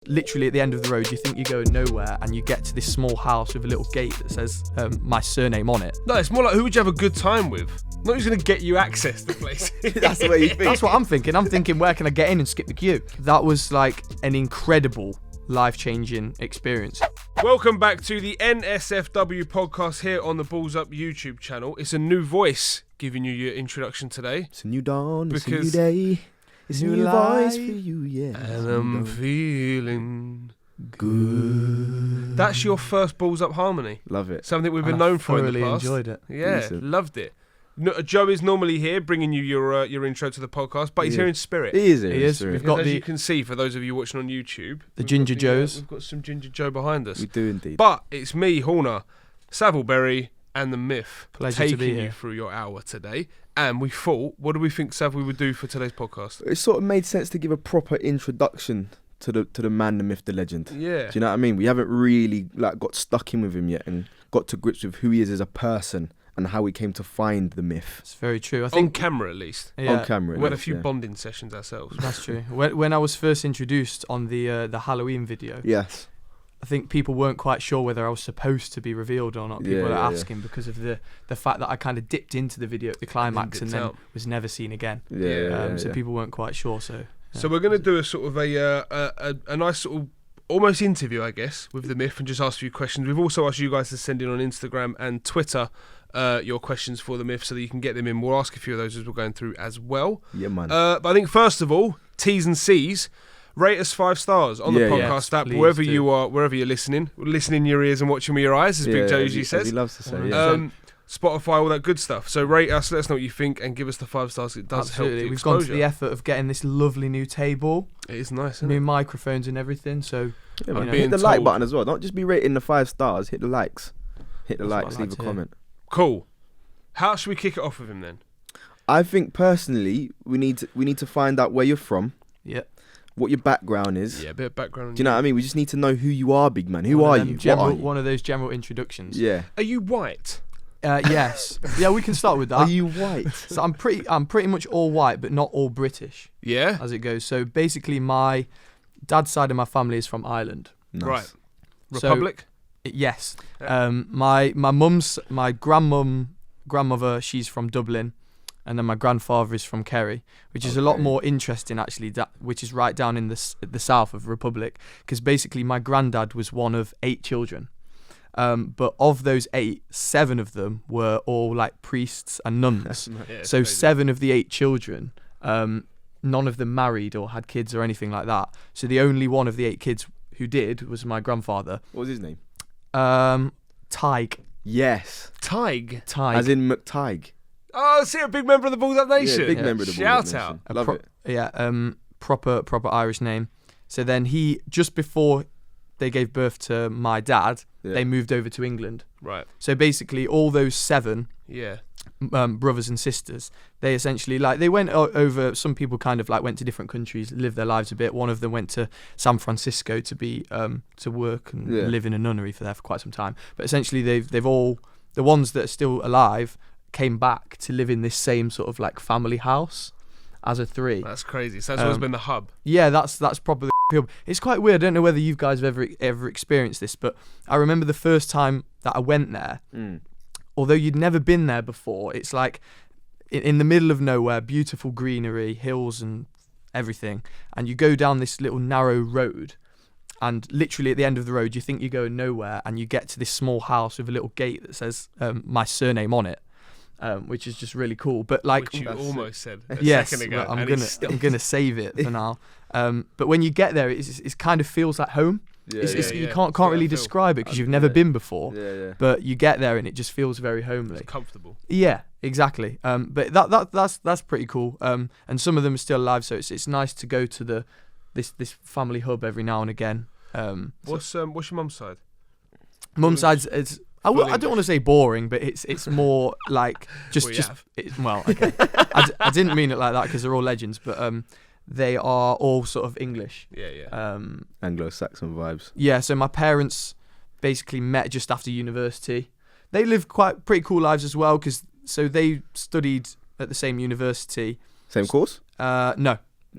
Literally at the end of the road, you think you're going nowhere, and you get to this small house with a little gate that says my surname on it. No, it's more like, who would you have a good time with? Not who's going to get you access to the place. That's the way you think. That's what I'm thinking. I'm thinking, where can I get in and skip the queue? That was like an incredible, life-changing experience. Welcome back to the NSFW podcast here on the Balls Up YouTube channel. It's a new voice giving you your introduction today. It's a new dawn, it's a Because new day. It's a new voice for you, yeah. And I'm feeling good. That's your first Balls Up harmony. Love it. Something we've been And I known for in the thoroughly past. enjoyed it. Yeah, Decent. loved it. No, Joe is normally here bringing you your intro to the podcast, but he's here in spirit. It is. He is. We've got As the you can see, for those of you watching on YouTube, the Ginger Joes. We've got some Ginger Joe behind us. We do indeed. But it's me, Horner, Savilberry, and the Myth Pleasure to be taking here. you through your hour today. And we thought, what do we think Sav we would do for today's podcast? It sort of made sense to give a proper introduction to the man, the myth, the legend. Yeah. Do you know what I mean? We haven't really got stuck in with him yet and got to grips with who he is as a person and how he came to find the myth. It's very true. I On think camera, at least. yeah, On camera. We had a yes, few yeah. bonding sessions ourselves. That's true. When I was first introduced on the Halloween video, Yes. I think people weren't quite sure whether I was supposed to be revealed or not. People Yeah, were yeah, asking because of the fact that I kind of dipped into the video at the climax and dipped then out. was never seen again. Yeah. So yeah. people weren't quite sure. So So we're going to do a sort of a nice sort of almost interview, I guess, with the Myth and just ask a few questions. We've also asked you guys to send in on Instagram and Twitter your questions for the Myth so that you can get them in. We'll ask a few of those as we're going through as well. Yeah, man. But I think first of all, T's and C's. Rate us 5 stars on the Yeah, podcast yes, app, please wherever do. you are, wherever you're listening. Listen in your ears and watching with your eyes, as Big Joe usually As says. he loves to say, Um, yeah. Spotify, all that good stuff. So rate us, let us know what you think, and give us the 5 stars. It does absolutely, help the we've gone exposure. to the effort of getting this lovely new table, It is nice, isn't new it? microphones and everything. So Yeah, man. know, Hit the being like told- button as well. Don't just be rating the 5 stars. Hit the likes. Hit the That's what I likes. like Leave a to hear. comment. Cool. How should we kick it off with him then? I think personally, we need to find out where you're from, yeah, what your background is. Yeah, a bit of background. Do you know what I mean? We just need to know who you are, big man. Who one are of them you? General, What are you? one of those general introductions. Yeah. Are you white? Yes. Yeah, we can start with that. Are you white? So I'm pretty much all white, but not all British Yeah. as it goes. So basically, my dad's side of my family is from Ireland. Nice. Right. So- Republic? Yes. Yeah. My grandmother, she's from Dublin, and then my grandfather is from Kerry, which is a lot Okay. more interesting actually. Which is right down in the south of Republic, because basically my granddad was one of 8 children. But of those 8, 7 of them were all like priests and nuns. Yeah, it's So crazy. 7 of the 8 children, none of them married or had kids or anything like that. So the only one of the 8 kids who did was my grandfather. What was his name? Tig. Yes. Tig. As in McTig. Oh, see, a big member of the Balls Up Nation. Yeah, big member of the Shout Balls Up out. Nation. Love it. Yeah, proper Irish name. So then he, just before they gave birth to my dad, Yeah. they moved over to England. Right. So basically all those 7 Yeah. brothers and sisters, they essentially they went over. Some people kind of went to different countries, lived their lives a bit. One of them went to San Francisco to be to work and Yeah. live in a nunnery for quite some time. But essentially they've all, the ones that are still alive, came back to live in this same sort of family house as a 3. That's crazy. So that's always been the hub. Yeah, that's probably the. It's quite weird. I don't know whether you guys have ever experienced this, but I remember the first time that I went there. Although you'd never been there before, it's like in the middle of nowhere, beautiful greenery, hills and everything, and you go down this little narrow road, and literally at the end of the road, you think you're going nowhere, and you get to this small house with a little gate that says my surname on it, which is just really cool. But Which you That's almost said a yes, second ago. but I'm and gonna he's still- I'm gonna save it for now. But when you get there, it kind of feels like home. Yeah, You yeah. can't Got really that feel. describe it because you've never been before. Yeah. But you get there and it just feels very homely. It's comfortable. Yeah, exactly. But that's pretty cool. And some of them are still alive, so it's nice to go to this family hub every now and again. What's your mum's side? Mum's side, I Full don't want to say boring, but it's more like okay. I didn't mean it like that because they're all legends, but they are all sort of English. Yeah. Anglo-Saxon vibes. Yeah, so my parents basically met just after university. They lived pretty cool lives as well, because they studied at the same university. Same course? No.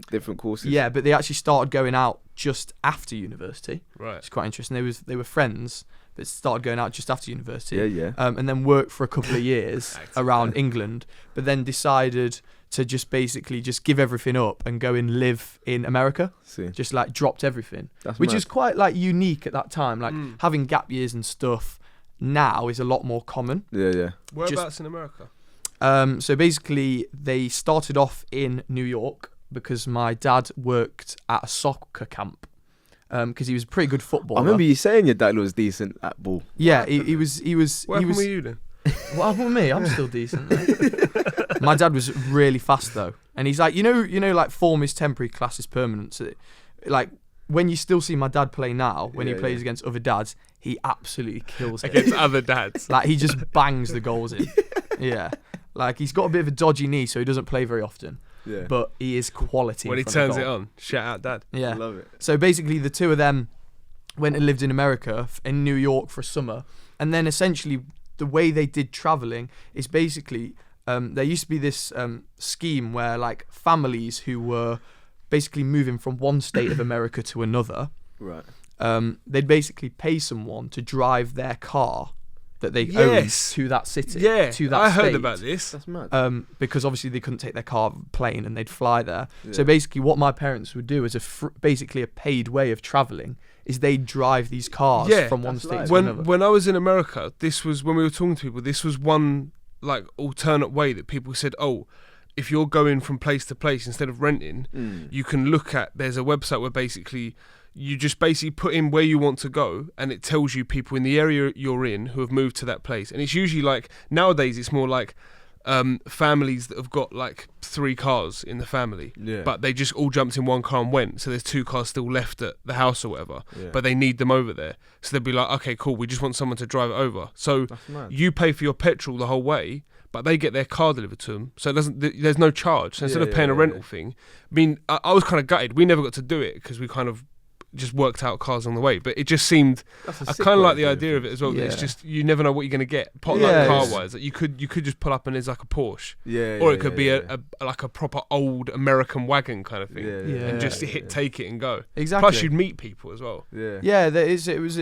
Different courses? Yeah, but they actually started going out just after university. Right. It's quite interesting. They were friends, but started going out just after university. Yeah. And then worked for a couple of years around England, but then decided to just basically just give everything up and go and live in America. See. Just like dropped everything, That's which mad. is quite like unique at that time. Like having gap years and stuff now is a lot more common. Yeah. Whereabouts in America? So basically they started off in New York because my dad worked at a soccer camp. Because he was a pretty good footballer. I remember you saying your dad was decent at ball. Yeah, he was. What happened with you then? What happened with me? I'm still decent. My dad was really fast though, and he's like, you know, like form is temporary, class is permanent. So, like when you still see my dad play now, when he plays against other dads, he absolutely kills it. Against other dads. Like he just bangs the goals in. Yeah, like he's got a bit of a dodgy knee, so he doesn't play very often. Yeah. But he is quality. When he turns it on, shout out dad. Yeah, Love it. So basically, the two of them went and lived in America, in New York for a summer, and then essentially the way they did traveling is basically there used to be this scheme where like families who were basically moving from one state of America to another, Right. they'd basically pay someone to drive their car that they Yes. owned to that city. Yeah, to that I heard state. about this. That's mad. Because obviously they couldn't take their car plane and they'd fly there. Yeah. So basically what my parents would do as basically a paid way of travelling is they'd drive these cars Yeah, from one that's state live. to another. When I was in America, this was when we were talking to people. This was one like alternate way that people said, "Oh, if you're going from place to place instead of renting, you can look at." There's a website where basically you just basically put in where you want to go, and it tells you people in the area you're in who have moved to that place. And it's usually like nowadays, it's more like families that have got like 3 cars in the family, Yeah. but they just all jumped in one car and went. So there's 2 cars still left at the house or whatever, Yeah. but they need them over there. So they'd be like, okay, cool, we just want someone to drive it over. So That's mad. you pay for your petrol the whole way, but they get their car delivered to them, so it doesn't. There's no charge. So instead Yeah, of paying a yeah, rental yeah. thing, I mean, I was kind of gutted. We never got to do it because we kind of just worked out cars on the way. But it just seemed. That's a I sick kind of way like the doing idea of things. it as well. That it's Yeah. just you never know what you're gonna get. Yeah, Like car it's- wise, like you could just pull up and there's like a Porsche, Yeah. or it could be a like a proper old American wagon kind of thing, Yeah. and just yeah. take it and go. Exactly. Plus, you'd meet people as well. Yeah. Yeah, there is. It was.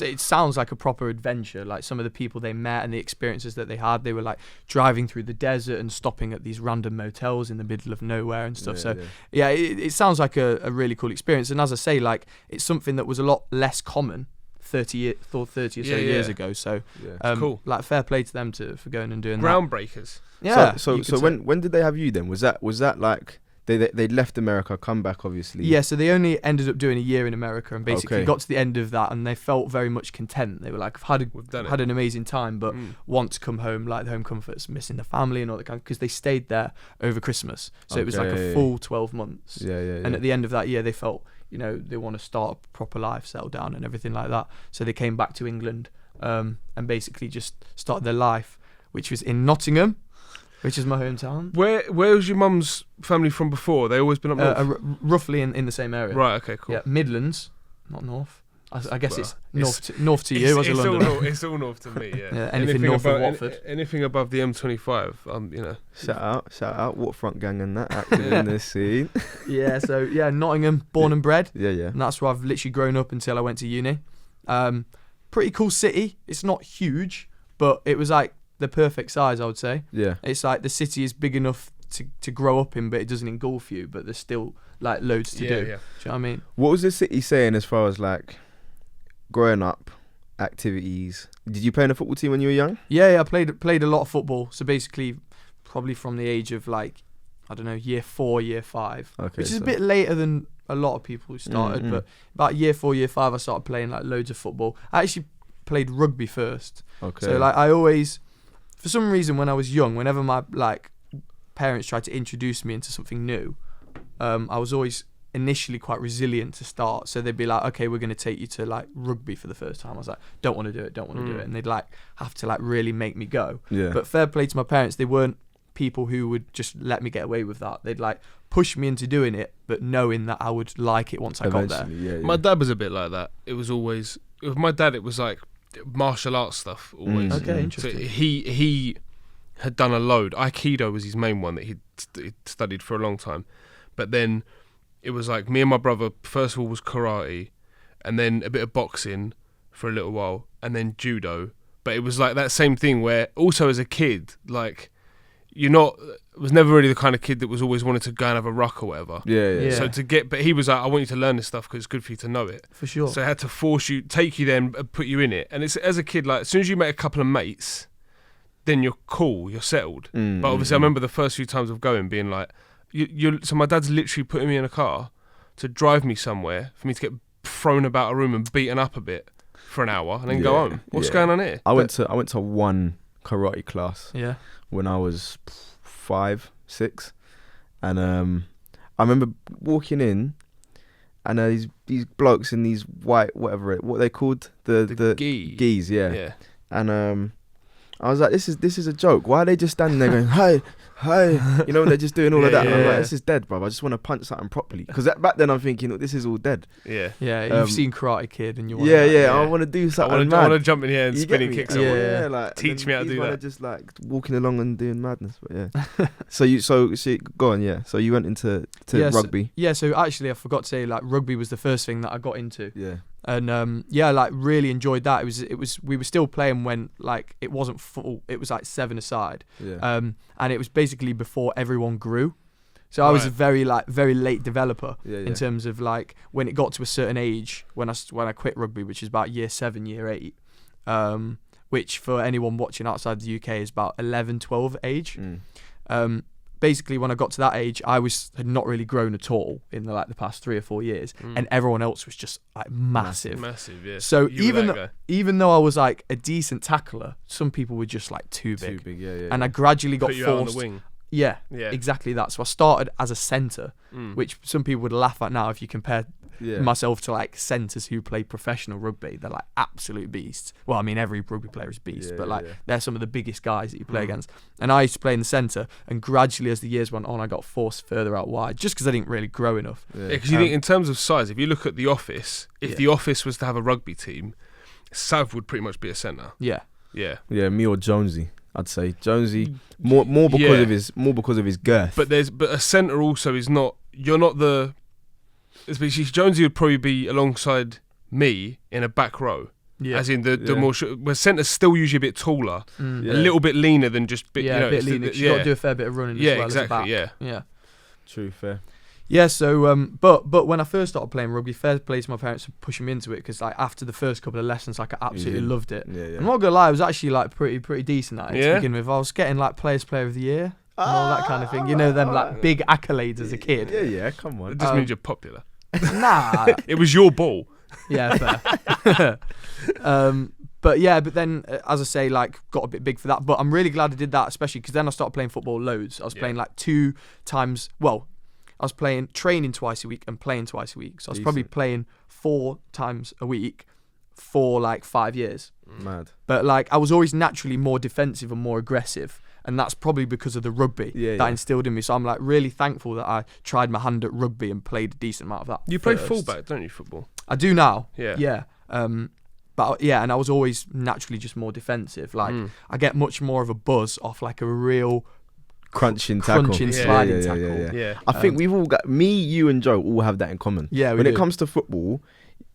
It sounds like a proper adventure. Like some of the people they met and the experiences that they had. They were like driving through the desert and stopping at these random motels in the middle of nowhere and stuff. So yeah, it sounds like a really cool experience. And as I say, like it's something that was a lot less common 30 or so years ago. So Yeah. Cool. Like fair play to them for going and doing Groundbreakers. that. Yeah. So you could say. when did they have you then? Was that like they left America, come back obviously? Yeah, so they only ended up doing a year in America and basically Okay. got to the end of that and they felt very much content. They were like, I've We've done it. had an amazing time, but Mm. want to come home, like the home comforts, missing the family and all that kind, because they stayed there over Christmas. So it was like a Okay. full 12 months. Yeah. And at the end of that year, they felt, they want to start a proper life, settle down and everything like that. So they came back to England and basically just started their life, which was in Nottingham, which is my hometown. Where was your mum's family from before? They always been up north? Roughly in the same area. Right. Okay. Cool. Yeah, Not north. I guess Well, it's north to you as a it's Londoner. it's all north to me. Yeah. Yeah, anything north of Watford. Anything above the M25, Shout out, Waterfront gang and that active in this scene. Yeah, so Nottingham, born and bred. Yeah. And that's where I've literally grown up until I went to uni. Pretty cool city. It's not huge, but it was like the perfect size, I would say. Yeah. It's like the city is big enough to grow up in, but it doesn't engulf you, but there's still like loads to do. Yeah. Do you know what I mean? What was the city saying as far as like growing up, activities? Did you play in a football team when you were young? Yeah, I played a lot of football. So basically, probably from the age of like, I don't know, year 4, year 5, Okay, which is a so- bit later than a lot of people who started. But about year 4, year 5, I started playing like loads of football. I actually played rugby first. Okay. So like I always, for some reason, when I was young, whenever my like parents tried to introduce me into something new, I was always initially quite resilient to start. So they'd be like, okay, we're going to take you to like rugby for the first time. I was like, don't want to do it. And they'd like have to like really make me go. Yeah. But fair play to my parents, they weren't people who would just let me get away with that. They'd like push me into doing it, but knowing that I would like it once I got there. Eventually, yeah. My dad was a bit like that. It was always with my dad. It was like martial arts stuff always. Mm. Okay, Mm. interesting. So he had done a load. Aikido was his main one that he'd studied for a long time, but then it was like me and my brother. First of all was karate, and then a bit of boxing for a little while, and then judo. But it was like that same thing where also as a kid, like was never really the kind of kid that was always wanted to go and have a ruck or whatever. Yeah. So but he was like, I want you to learn this stuff because it's good for you to know it. For sure. So I had to take you there and put you in it. And it's as a kid, like as soon as you make a couple of mates, then you're cool, you're settled. But obviously I remember the first few times of going being like, so my dad's literally putting me in a car to drive me somewhere for me to get thrown about a room and beaten up a bit for an hour and then go home. What's going on here? I went to one karate class. Yeah. When I was 5, 6, and I remember walking in, and these blokes in these white what they called the gis, yeah. And I was like, this is a joke. Why are they just standing there going, hey, you know, when they're just doing all of that? And I'm like, this is dead, bro. I just want to punch something properly. Because back then I'm thinking, look, this is all dead. Yeah. Yeah, you've seen Karate Kid and you want I want to do something I want to jump in here and spinning kicks. Yeah, like teach me how to do that. Just like walking along and doing madness, but yeah. so go on, yeah. So you went into rugby. So actually I forgot to say, like, rugby was the first thing that I got into. Yeah. And like really enjoyed that. It was we were still playing when like it wasn't full. It was like 7-a-side. Yeah. And it was basically before everyone grew. So I was a very late developer in terms of like when it got to a certain age when I quit rugby, which is about year 7, year 8, which for anyone watching outside the UK is about 11, 12 age. Basically, when I got to that age, I had not really grown at all in the past 3 or 4 years, and everyone else was just like massive. Massive, yeah. So even though I was like a decent tackler, some people were just like too big. Yeah. And I gradually got forced. Out on the wing. Yeah, exactly that. So I started as a centre, which some people would laugh at now if you compare myself to like centres who play professional rugby. They're like absolute beasts. Well, I mean, every rugby player is a beast, but like they're some of the biggest guys that you play against. And I used to play in the centre, and gradually as the years went on, I got forced further out wide just because I didn't really grow enough. Yeah, because you think in terms of size, if you look at The Office, if The Office was to have a rugby team, Sav would pretty much be a centre. Yeah. Me or Jonesy. I'd say Jonesy more because of his girth. But a centre also is not. You're not the. Especially Jonesy would probably be alongside me in a back row. Yeah. As in the more where centre's still usually a bit taller, a little bit leaner than just. A bit leaner. You got to do a fair bit of running as well. Exactly. As a back. Yeah. True. Fair. Yeah, so but when I first started playing rugby, fair play to my parents for pushing me into it, because like after the first couple of lessons, like I absolutely loved it. I'm not gonna lie, I was actually like pretty decent at it to begin with. I was getting like Player of the Year and all that kind of thing. You know, them like big accolades as a kid. Yeah, come on. It just means you're popular. Nah, it was your ball. Yeah, fair. But then, as I say, like got a bit big for that. But I'm really glad I did that, especially because then I started playing football loads. I was playing like 2 times. Well, I was training twice a week and playing twice a week. So I was probably playing 4 times a week for like 5 years. Mad. But like I was always naturally more defensive and more aggressive. And that's probably because of the rugby that instilled in me. So I'm like really thankful that I tried my hand at rugby and played a decent amount of that. You play fullback, don't you, football? I do now. Yeah. But and I was always naturally just more defensive. Like I get much more of a buzz off like a real sliding tackle. Yeah. I think we've all got, me, you and Joe all have that in common. Yeah, when it comes to football,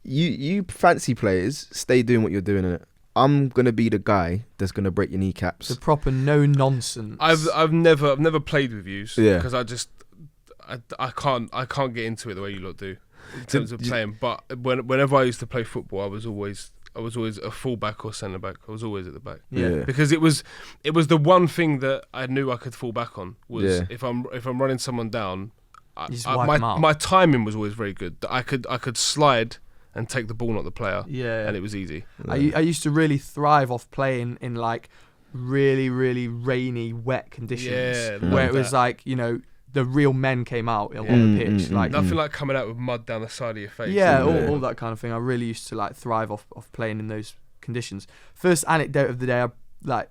you fancy players, stay doing what you're doing in it. I'm gonna be the guy that's gonna break your kneecaps. The proper no nonsense. I've never played with you because I can't get into it the way you lot do in terms of playing. But whenever I used to play football, I was always a fullback or centre back. I was always at the back. Yeah. Because it was the one thing that I knew I could fall back on was if I'm running someone down, my timing was always very good. I could slide and take the ball, not the player. Yeah. And it was easy. I used to really thrive off playing in like really, really rainy, wet conditions where it was like, you know, the real men came out on the pitch. Like nothing like coming out with mud down the side of your face. Yeah, all that kind of thing. I really used to like thrive off playing in those conditions. First anecdote of the day,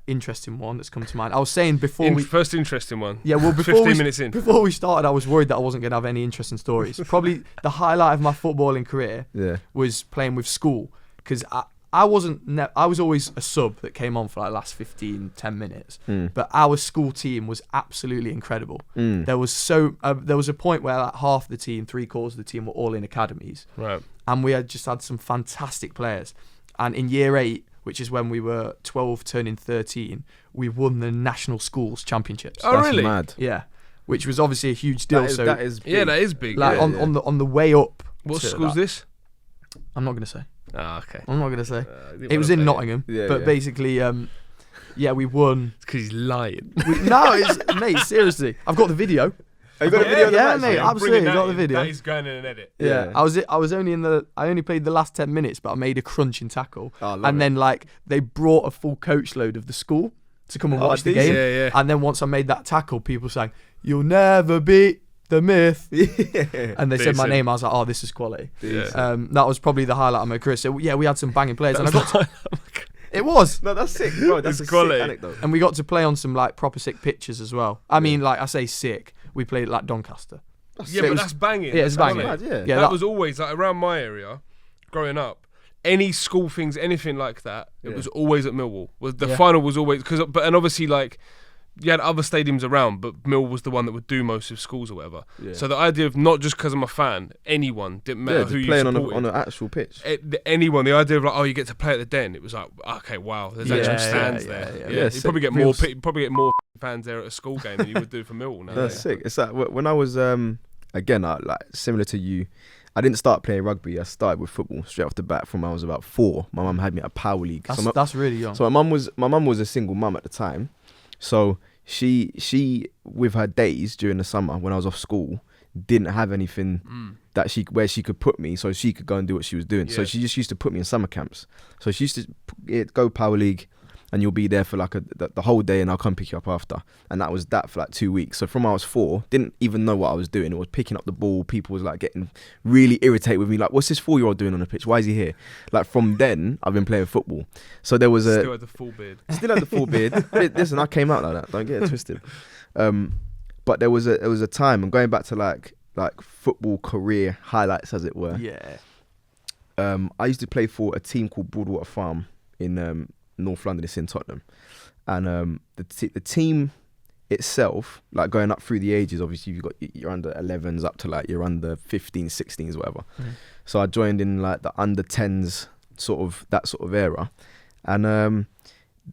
interesting one that's come to mind. I was saying before first interesting one. Yeah, well, 15 minutes in. Before we started, I was worried that I wasn't going to have any interesting stories. Probably the highlight of my footballing career was playing with school, because I was always a sub that came on for like last 10 minutes. But our school team was absolutely incredible. There was a point where like half the team, 3/4 of the team were all in academies. Right. And we had just had some fantastic players. And in year 8, which is when we were 12 turning 13, we won the National Schools Championships. Oh, That's really? mad. Yeah. Which was obviously a huge deal. That is big. Yeah, that is big. Like yeah. on the way up. What to school's that, this? I'm not going to say. Ah, okay. I'm not going to say. It It was in Nottingham. Yeah, but yeah. basically, we won. It's because he's lying. Mate, seriously. I've got the video. Have you got a video of the Yeah, match? mate, absolutely. Got the video. That is going in an edit. Yeah. Yeah. I only played the last 10 minutes, but I made a crunching tackle. Oh, love and it. then like they brought a full coach load of the school to come and watch the decent. game. Yeah, yeah. And then once I made that tackle, people sang, "You'll never beat the myth." Yeah. And they said my Decent. name. I was like, "Oh, this is quality." Yeah. That was probably the highlight of my career. So yeah, we had some banging players, and I got it was. No, that's sick, bro. That's It's a quality. sick anecdote. And we got to play on some like proper sick pitches as well. I mean, like I say sick. We played at like Doncaster. Yeah, but that's banging. Yeah, it's That's banging. quality. Mad, Yeah, that was always like around my area, growing up. Any school things, anything like that, it Yeah. was always at Millwall. Was the Yeah. final was always and obviously like you had other stadiums around, but Mill was the one that would do most of schools or whatever. Yeah. So the idea of not just because I'm a fan, anyone didn't matter Yeah, who just you playing supported. on an actual pitch. Anyone, the idea of like, oh, you get to play at the Den, it was like, okay, wow, there's Yeah, actual yeah, stands yeah, there. yeah, Yeah, yeah. you probably get Real more fans there at a school game than you would do for Millwall now. That's sick. It's like when I was again, like similar to you, I didn't start playing rugby. I started with football straight off the bat from when I was about 4. My mum had me at a power league. That's really young. So my mum was a single mum at the time. So she with her days during the summer when I was off school didn't have anything that where she could put me so she could go and do what she was doing. So Yeah. she just used to put me in summer camps. So she used to go power league and you'll be there for like the whole day and I'll come pick you up after. And that was that for like 2 weeks. So from I was 4, didn't even know what I was doing. It was picking up the ball. People was like getting really irritated with me. Like, what's this 4-year-old doing on the pitch? Why is he here? Like from then, I've been playing football. So there was Still had the full beard. Still had the full beard. Listen, I came out like that. Don't get it twisted. But there was a time, and going back to like football career highlights, as it were. Yeah. I used to play for a team called Broadwater Farm in North London. It's in Tottenham, and the team itself, like going up through the ages. Obviously, you've got your under 11s up to like your under 15s, 16s, whatever. So I joined in like the under 10s, that sort of era, and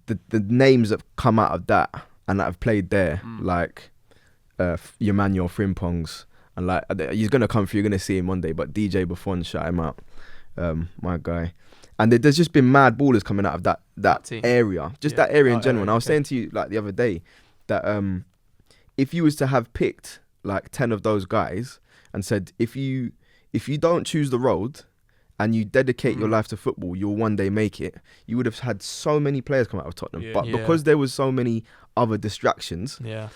the names that have come out of that and that have played there, like your Manuel Frimpongs, and like he's gonna come through. You're gonna see him one day. But DJ Buffon, shout him out, my guy. And there's just been mad ballers coming out of that team. area, just Yeah. that area in general. Area, And I was saying to you like the other day that if you was to have picked like 10 of those guys and said if you don't choose the road and you dedicate your life to football, you'll one day make it. You would have had so many players come out of Tottenham, Yeah. but Yeah. because there was so many other distractions, Yeah.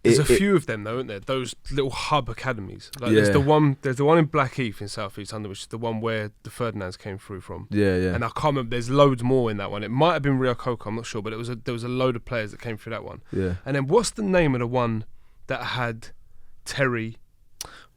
There's a few of them though, isn't there? Those little hub academies. Like Yeah. there's the one in Blackheath in South East London, which is the one where the Ferdinands came through from. yeah. And I can't remember. There's loads more in that one. It might have been Rio Coco, I'm not sure, but there was a load of players that came through that one. Yeah. And then what's the name of the one that had Terry?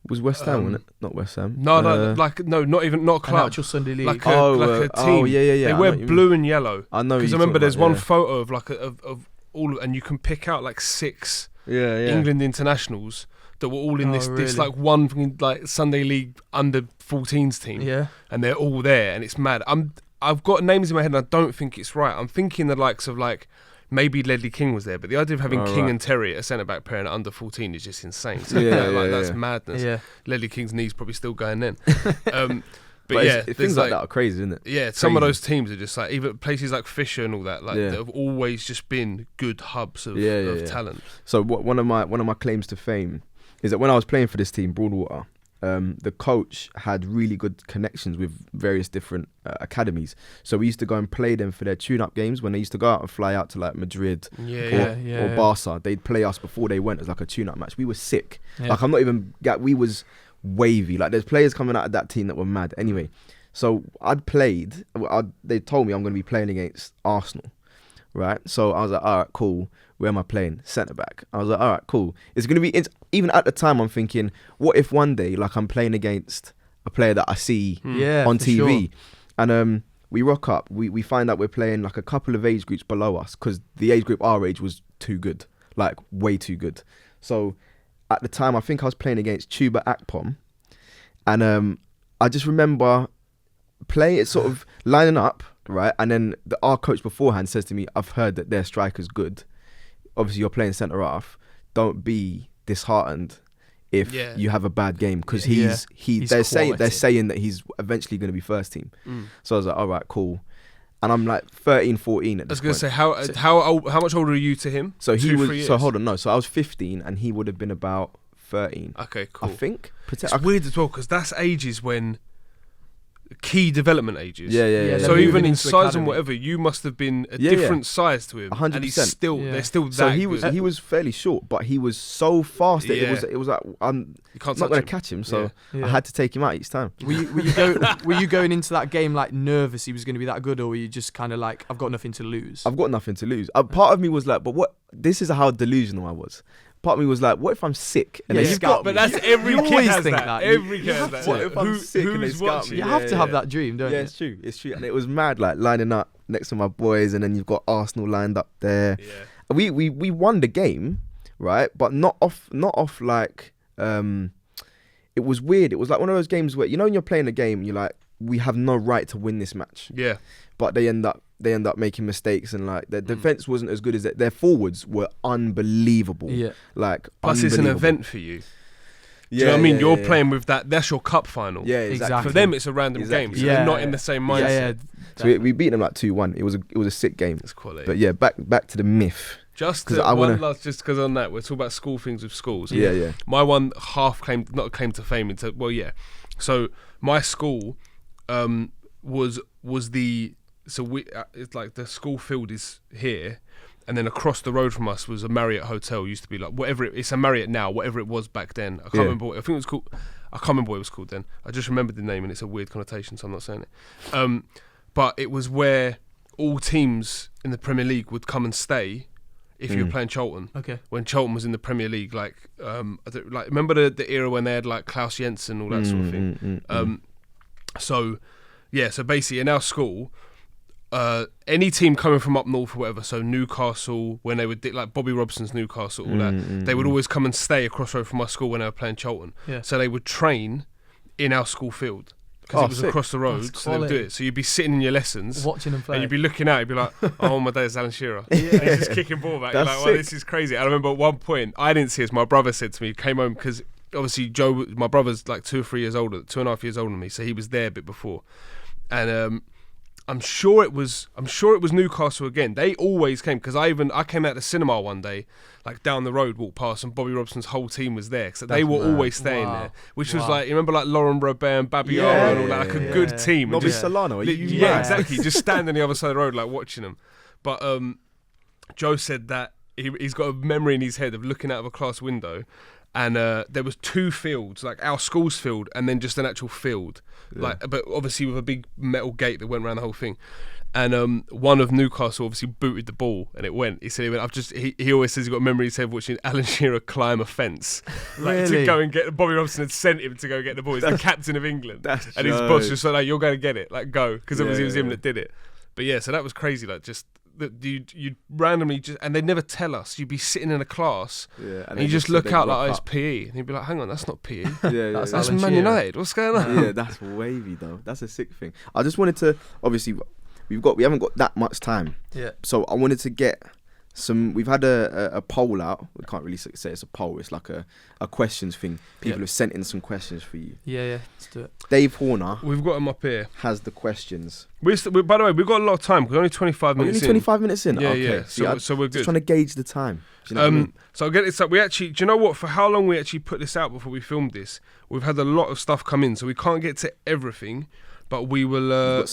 Was West Ham, wasn't it? Not West Ham. No, not even not An club. actual Sunday league. Like Oh, a team. yeah. They I know wear what you blue and yellow. I know. Because you're I remember talking there's about, one photo of like of all, and you can pick out like 6 Yeah. England internationals that were all in Oh, this really? like one fucking, like Sunday League under 14s team, Yeah. and they're all there, and it's mad. I've got names in my head, and I don't think it's right. I'm thinking the likes of like maybe Ledley King was there, but the idea of having Oh, King right. and Terry at centre back pairing at under 14 is just insane. So Yeah, that's yeah. madness. Yeah. Ledley King's knees probably still going then. But yeah, things there's like that are crazy, isn't it? Yeah, some of Crazy. those teams are just like even places like Fisher and all that, like Yeah. that have always just been good hubs of Yeah. talent. So one of my claims to fame is that when I was playing for this team, Broadwater, the coach had really good connections with various different academies. So we used to go and play them for their tune-up games when they used to go out and fly out to like Madrid or Barca. They'd play us before they went as like a tune-up match. We were sick. Yeah. Like I'm not even. We was wavy. Like there's players coming out of that team that were mad. Anyway, so they told me I'm going to be playing against Arsenal, right? So I was like, all right, cool. Where am I playing? Centre back. I was like, all right, cool. It's going to be. Even at the time, I'm thinking, what if one day, like, I'm playing against a player that I see Yeah, on for TV, sure. and we rock up. We find out we're playing like a couple of age groups below us because the age group our age was too good, like way too good. So at the time, I think I was playing against Tuba Akpom, and I just remember playing it, sort of lining up, right? And then our coach beforehand says to me, "I've heard that their striker's good. Obviously, you're playing centre half. Don't be disheartened if you have a bad game because they're saying that he's eventually going to be first team." So I was like, all right, cool. And I'm like 13, 14 at this point. I was going to say, how much older are you to him? So hold on, no. So I was 15 and he would have been about 13. Okay, cool. I think. It's weird as well because that's ages when key development ages. Yeah. So even in size and whatever, you must have been a different size to him. 100%. And he's still, they're still that. So he was fairly short, but he was so fast that it was like I'm not going to catch him. So I had to take him out each time. Were you going into that game like nervous he was going to be that good, or were you just kind of like, I've got nothing to lose? I've got nothing to lose. Part of me was like, but what? This is how delusional I was. Part of me was like, what if I'm sick? And you've got, but that's every kid always has think that. Every kid has that. What if I'm sick and they scout me? You have to have that dream, don't you? Yeah, it's true. And it was mad, like lining up next to my boys, and then you've got Arsenal lined up there. Yeah. We won the game, right? But not off like it was weird. It was like one of those games where, you know, when you're playing a game, you're like, we have no right to win this match. Yeah. But they end up making mistakes, and like their defense wasn't as good as their forwards were unbelievable. Yeah. Like plus it's an event for you. Do you know what I mean? You're playing with that's your cup final. Yeah, exactly. For them it's a random game, so they're not in the same mindset. So we beat them like 2-1. It was a sick game. It's quality. But yeah, back to the myth. Just because on that, we're talking about school things with schools. Yeah. My one claim to fame so my school was the. So it's like the school field is here, and then across the road from us was a Marriott hotel. Used to be like it's a Marriott now, whatever it was back then. I can't remember. I think it was called. I can't remember what it was called then. I just remembered the name, and it's a weird connotation, so I'm not saying it. But it was where all teams in the Premier League would come and stay if you were playing Charlton. Okay. When Charlton was in the Premier League, remember the era when they had like Klaus Jensen, all that sort of thing. So basically in our school. Any team coming from up north or whatever, so Newcastle, when they would like Bobby Robson's Newcastle, all that, they would always come and stay across the road from our school when they were playing Charlton. Yeah. So they would train in our school field because it was across the road. So they would do it. So you'd be sitting in your lessons, watching them play, and you'd be looking out. You'd be like, "Oh my days, Alan Shearer." He's just kicking ball back. You're like, "Well, this is crazy." I remember at one point, I didn't see this. My brother said to me, came home because obviously Joe, my brother's like 2.5 years older than me, so he was there a bit before, and I'm sure it was Newcastle again. They always came because I came out the cinema one day, like down the road, walked past, and Bobby Robson's whole team was there. So they were always staying there, which was like, you remember like Lauren Robert and Babiara and all that, like a good team. Nobby Solano, exactly. Just stand on the other side of the road, like watching them. But Joe said that he's got a memory in his head of looking out of a class window. And there was 2 fields, like our school's field and then just an actual field, but obviously with a big metal gate that went around the whole thing. And one of Newcastle obviously booted the ball and it went. He said he always says he got a memory in his head watching Alan Shearer climb a fence, like to go and get. Bobby Robson had sent him to go get the ball. He's the captain of England, and his boss just said, "Like, you're going to get it, like go," because obviously it was him that did it. But yeah, so that was crazy, like just. You'd randomly and they'd never tell us. You'd be sitting in a class and you just look out like it's PE, and you'd be like, "Hang on, that's not PE. That's Man United. What's going on?" Yeah, that's wavy though. That's a sick thing. I just wanted to obviously we haven't got that much time. Yeah. So I wanted to get some. We've had a poll out. We can't really say it's a poll. It's like a questions thing. People have sent in some questions for you. Yeah. Let's do it. Dave Horner. We've got him up here. Has the questions. By the way, we've got a lot of time. We're only 25 minutes in. Only 25 minutes in? Yeah, okay. yeah. So we're good. Just trying to gauge the time. Do you know what I mean? So I'll get this up. We actually, do you know what? For how long we actually put this out before we filmed this, we've had a lot of stuff come in, so we can't get to everything, but we will.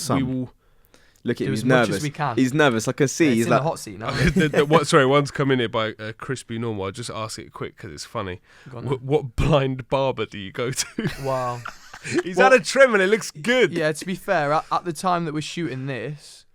Look at him, he's nervous. He's nervous. I can see. He's in like the hot seat now. One's come in here by Crispy Normal. I'll just ask it quick because it's funny. What blind barber do you go to? Wow. He's had a trim and it looks good. Yeah, to be fair, at the time that we're shooting this,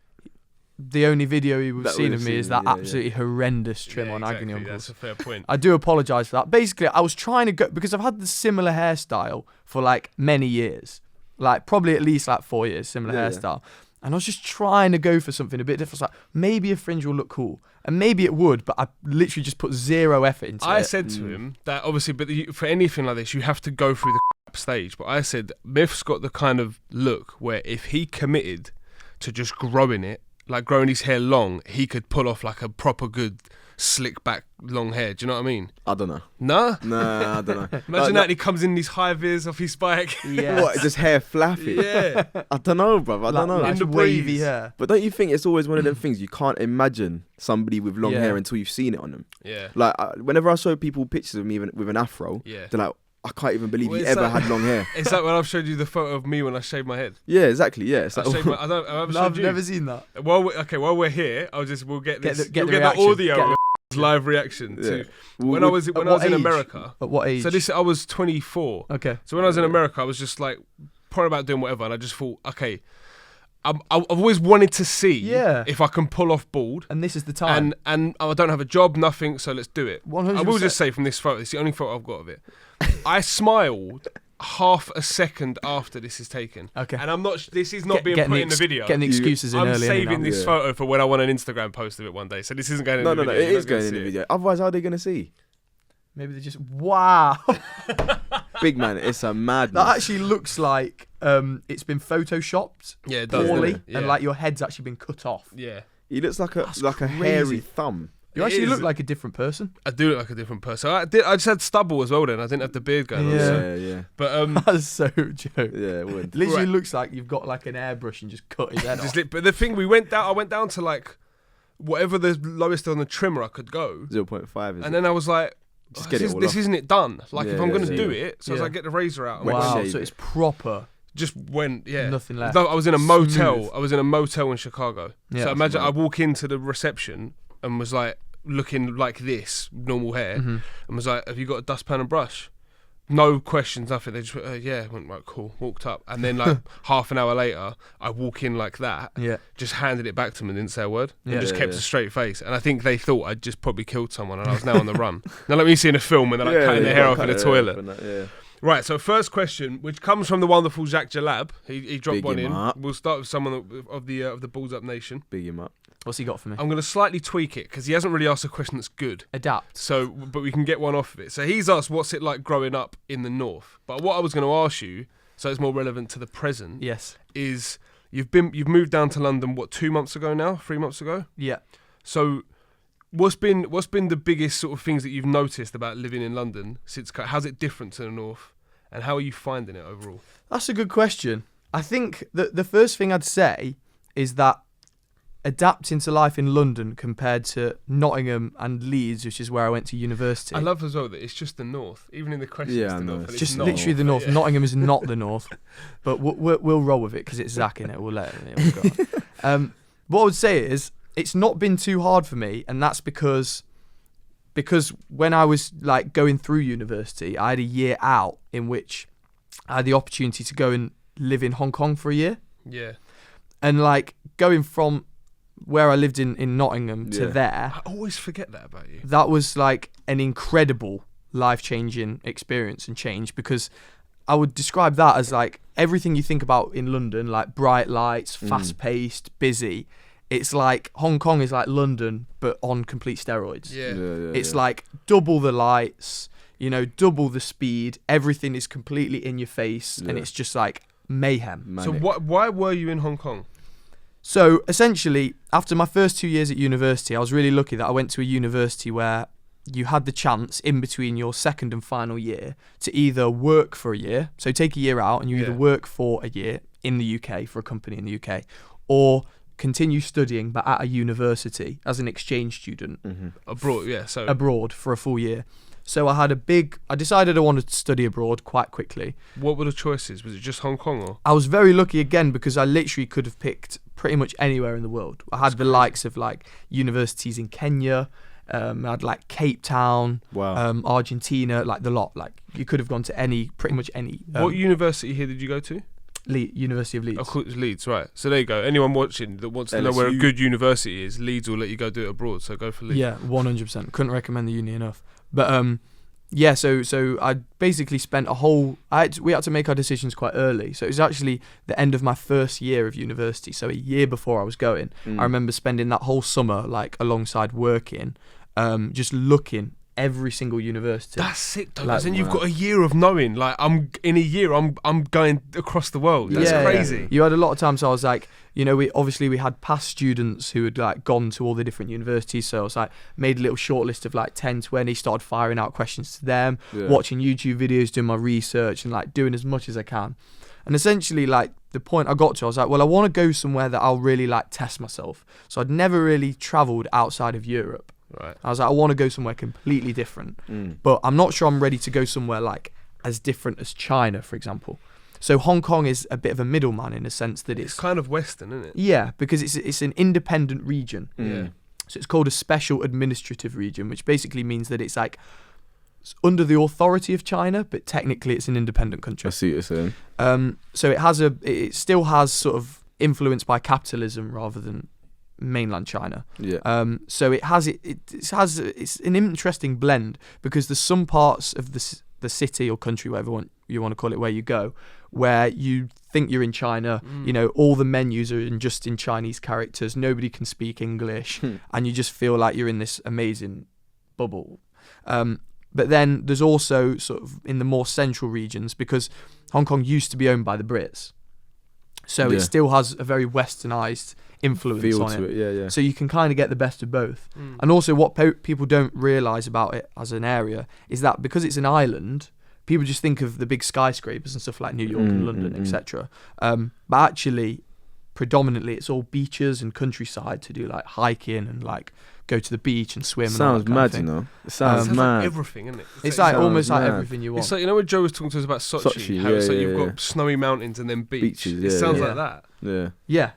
the only video we've seen of me is that absolutely horrendous trim on Agony Uncles. That's a fair point. I do apologise for that. Basically, I was trying to go, because I've had the similar hairstyle for like many years. Like probably at least like 4 years, similar hairstyle. And I was just trying to go for something a bit different. Like, maybe a fringe will look cool. And maybe it would, but I literally just put zero effort into it. I said to him that obviously, but for anything like this, you have to go through the stage. But I said, Myth's got the kind of look where if he committed to just growing it, like growing his hair long, he could pull off like a proper good slick back long hair. Do you know what I mean? I don't know. No? Nah, I don't know. Imagine that he comes in these high vis off his bike. Yeah. What, just hair flappy? Yeah. I don't know, bruv. I don't know. in the wavy breeze. hair. But don't you think it's always one of them things you can't imagine somebody with long Yeah. hair until you've seen it on them? Yeah. Like, whenever I show people pictures of me even with an afro, Yeah. they're like, I can't even believe Well, you it's ever like- had long hair. It's like when I've showed you the photo of me when I shaved my head. Yeah, exactly. Yeah. It's I like, shaved my, I don't. Have I ever No, showed I've you? never seen that. While we're here, we'll get this. Get You'll the get the reaction. audio Get of live reaction Yeah. to when I was At in what age? America. At what age? So I was 24. Okay. So when I was in America, I was just like probably about doing whatever, and I just thought, okay, I've always wanted to see Yeah. if I can pull off bald, And this is the time. and I don't have a job, nothing, so let's do it. 100%. I will just say from this photo, it's the only photo I've got of it. I smiled half a second after this is taken. Okay. And I'm not. This is not being Getting put the in the video. Getting the excuses in I'm early. saving now. this Yeah. photo for when I want an Instagram post of it one day. So this isn't going in no, the no, video. it You're is not gonna going in see the it. video. Otherwise, how are they going to see? Maybe they just wow. Big man, it's a madness. That actually looks like it's been photoshopped Yeah, it does. poorly, doesn't it? Yeah. and like your head's actually been cut off. Yeah. He looks like a That's a crazy. hairy thumb. You It actually is. look like a different person. I do look like a different person. I just had stubble as well then. I didn't have the beard going on. Yeah. So. Yeah. But That's so joke. Yeah, it would. Literally Right. looks like you've got like an airbrush and just cut his head off. but the thing I went down to like whatever the lowest on the trimmer I could go, 0.5 is and then I was like, Just oh, get this, it all this off. isn't it done? Like Yeah, if I'm yeah, gonna yeah. do it, so I was Yeah. like, get the razor out. And Wet went, Wow, shave so it. it's proper. just went, yeah. Nothing left. No, I was in a motel. Smooth. I was in a motel in Chicago. Yeah. So imagine Right. I walk into the reception and was like looking like this, normal hair, Mhm. and was like, "Have you got a dustpan and brush?" No questions, nothing. They just went, yeah. Went right, cool. Walked up, and then like half an hour later, I walk in like that. Yeah. Just handed it back to them and didn't say a word. Yeah. And just Yeah, kept yeah. a straight face. And I think they thought I'd just probably killed someone and I was now on the run. Now like when you see in a film and they're like cutting their hair off in the toilet. Yeah. Right, so first question, which comes from the wonderful Jacques Jalab. He dropped Big one him in. up. We'll start with someone of the Balls Up Nation. Big him up. What's he got for me? I'm going to slightly tweak it because he hasn't really asked a question that's good. Adapt. So, but we can get one off of it. So he's asked, what's it like growing up in the north? But what I was going to ask you, so it's more relevant to the present, Yes. is you've moved down to London, what, 2 months ago now? 3 months ago? Yeah. So what's been the biggest sort of things that you've noticed about living in London since? How's it different to the north, and how are you finding it overall? That's a good question. I think that the first thing I'd say is that adapting to life in London compared to Nottingham and Leeds, which is where I went to university. I love as well that it's just the north, even in the question. Yeah, it's I the know. north, and It's just not literally the north. Yeah. Nottingham is not the north, but we'll roll with it because it's Zach in it. We'll let it. What I would say is it's not been too hard for me, and that's because when I was like going through university, I had a year out in which I had the opportunity to go and live in Hong Kong for a year, Yeah, and like going from where I lived in Nottingham to Yeah. there, I always forget that about you. that was like an incredible life-changing experience and change, because I would describe that as like everything you think about in London, like bright lights, fast-paced, busy. It's like Hong Kong is like London, but on complete steroids. Yeah. It's like double the lights, double the speed. Everything is completely in your face, and Yeah. it's just like mayhem. So Manic. why were you in Hong Kong? So essentially, after my first 2 years at university, I was really lucky that I went to a university where you had the chance in between your second and final year to either work for a year, so take a year out and you either Yeah. work for a year in the UK for a company in the UK, or continue studying but at a university as an exchange student Abroad, yeah. So abroad for a full year. So I decided I wanted to study abroad quite quickly. what were the choices? Was it just Hong Kong or? I was very lucky again because I literally could have picked pretty much anywhere in the world. I had the likes of like universities in Kenya, I had like Cape Town, Wow. Argentina, like the lot. Like you could have gone to pretty much any. What university here did you go to? University of Leeds. Of course, Leeds, right. So there you go. Anyone watching that wants to know where a LSU. good university is, Leeds will let you go do it abroad, so go for Leeds. Yeah, 100%. Couldn't recommend the uni enough. But Yeah, so I basically spent we had to make our decisions quite early. So it was actually the end of my first year of university, so a year before I was going. I remember spending that whole summer, like, alongside working, just looking every single university. That's sick, though. Like, Because then you've got a year of knowing, like, I'm going across the world. That's crazy. You had a lot of times. So I was like, we had past students who had, like, gone to all the different universities. So I was like, made a little short list of like 10, 20, started firing out questions to them, watching YouTube videos, doing my research, and like doing as much as I can. And essentially, like, the point I got to, I was like, well, I want to go somewhere that I'll really, like, test myself. So I'd never really travelled outside of Europe. Right. I was like, I want to go somewhere completely different, but I'm not sure I'm ready to go somewhere like as different as China, for example. So Hong Kong is a bit of a middleman in a sense that It's kind of Western, isn't it? Yeah, because it's an independent region. Yeah. So it's called a special administrative region, which basically means that it's like it's under the authority of China, but technically it's an independent country. I see what you're saying. So it still has sort of influence by capitalism rather than mainland China. Yeah. So it's an interesting blend, because there's some parts of the city or country, whatever you want to call it, where you go, where you think you're in China. All the menus are just in Chinese characters. Nobody can speak English, and you just feel like you're in this amazing bubble. But then there's also sort of in the more central regions, because Hong Kong used to be owned by the Brits, so it still has a very westernized influence Feel on to it. Yeah. So you can kind of get the best of both. And also what people don't realise about it as an area is that because it's an island, people just think of the big skyscrapers and stuff like New York and London, etc. But actually, predominantly, it's all beaches and countryside to do like hiking and like go to the beach and swim. Sounds and all that mad, kind of thing. It sounds mad. Like everything, isn't it? It's like almost mad. like everything you want. It's like, when Joe was talking to us about Sochi, how it's like you've got snowy mountains and then beaches. It sounds like that. Yeah. Yeah.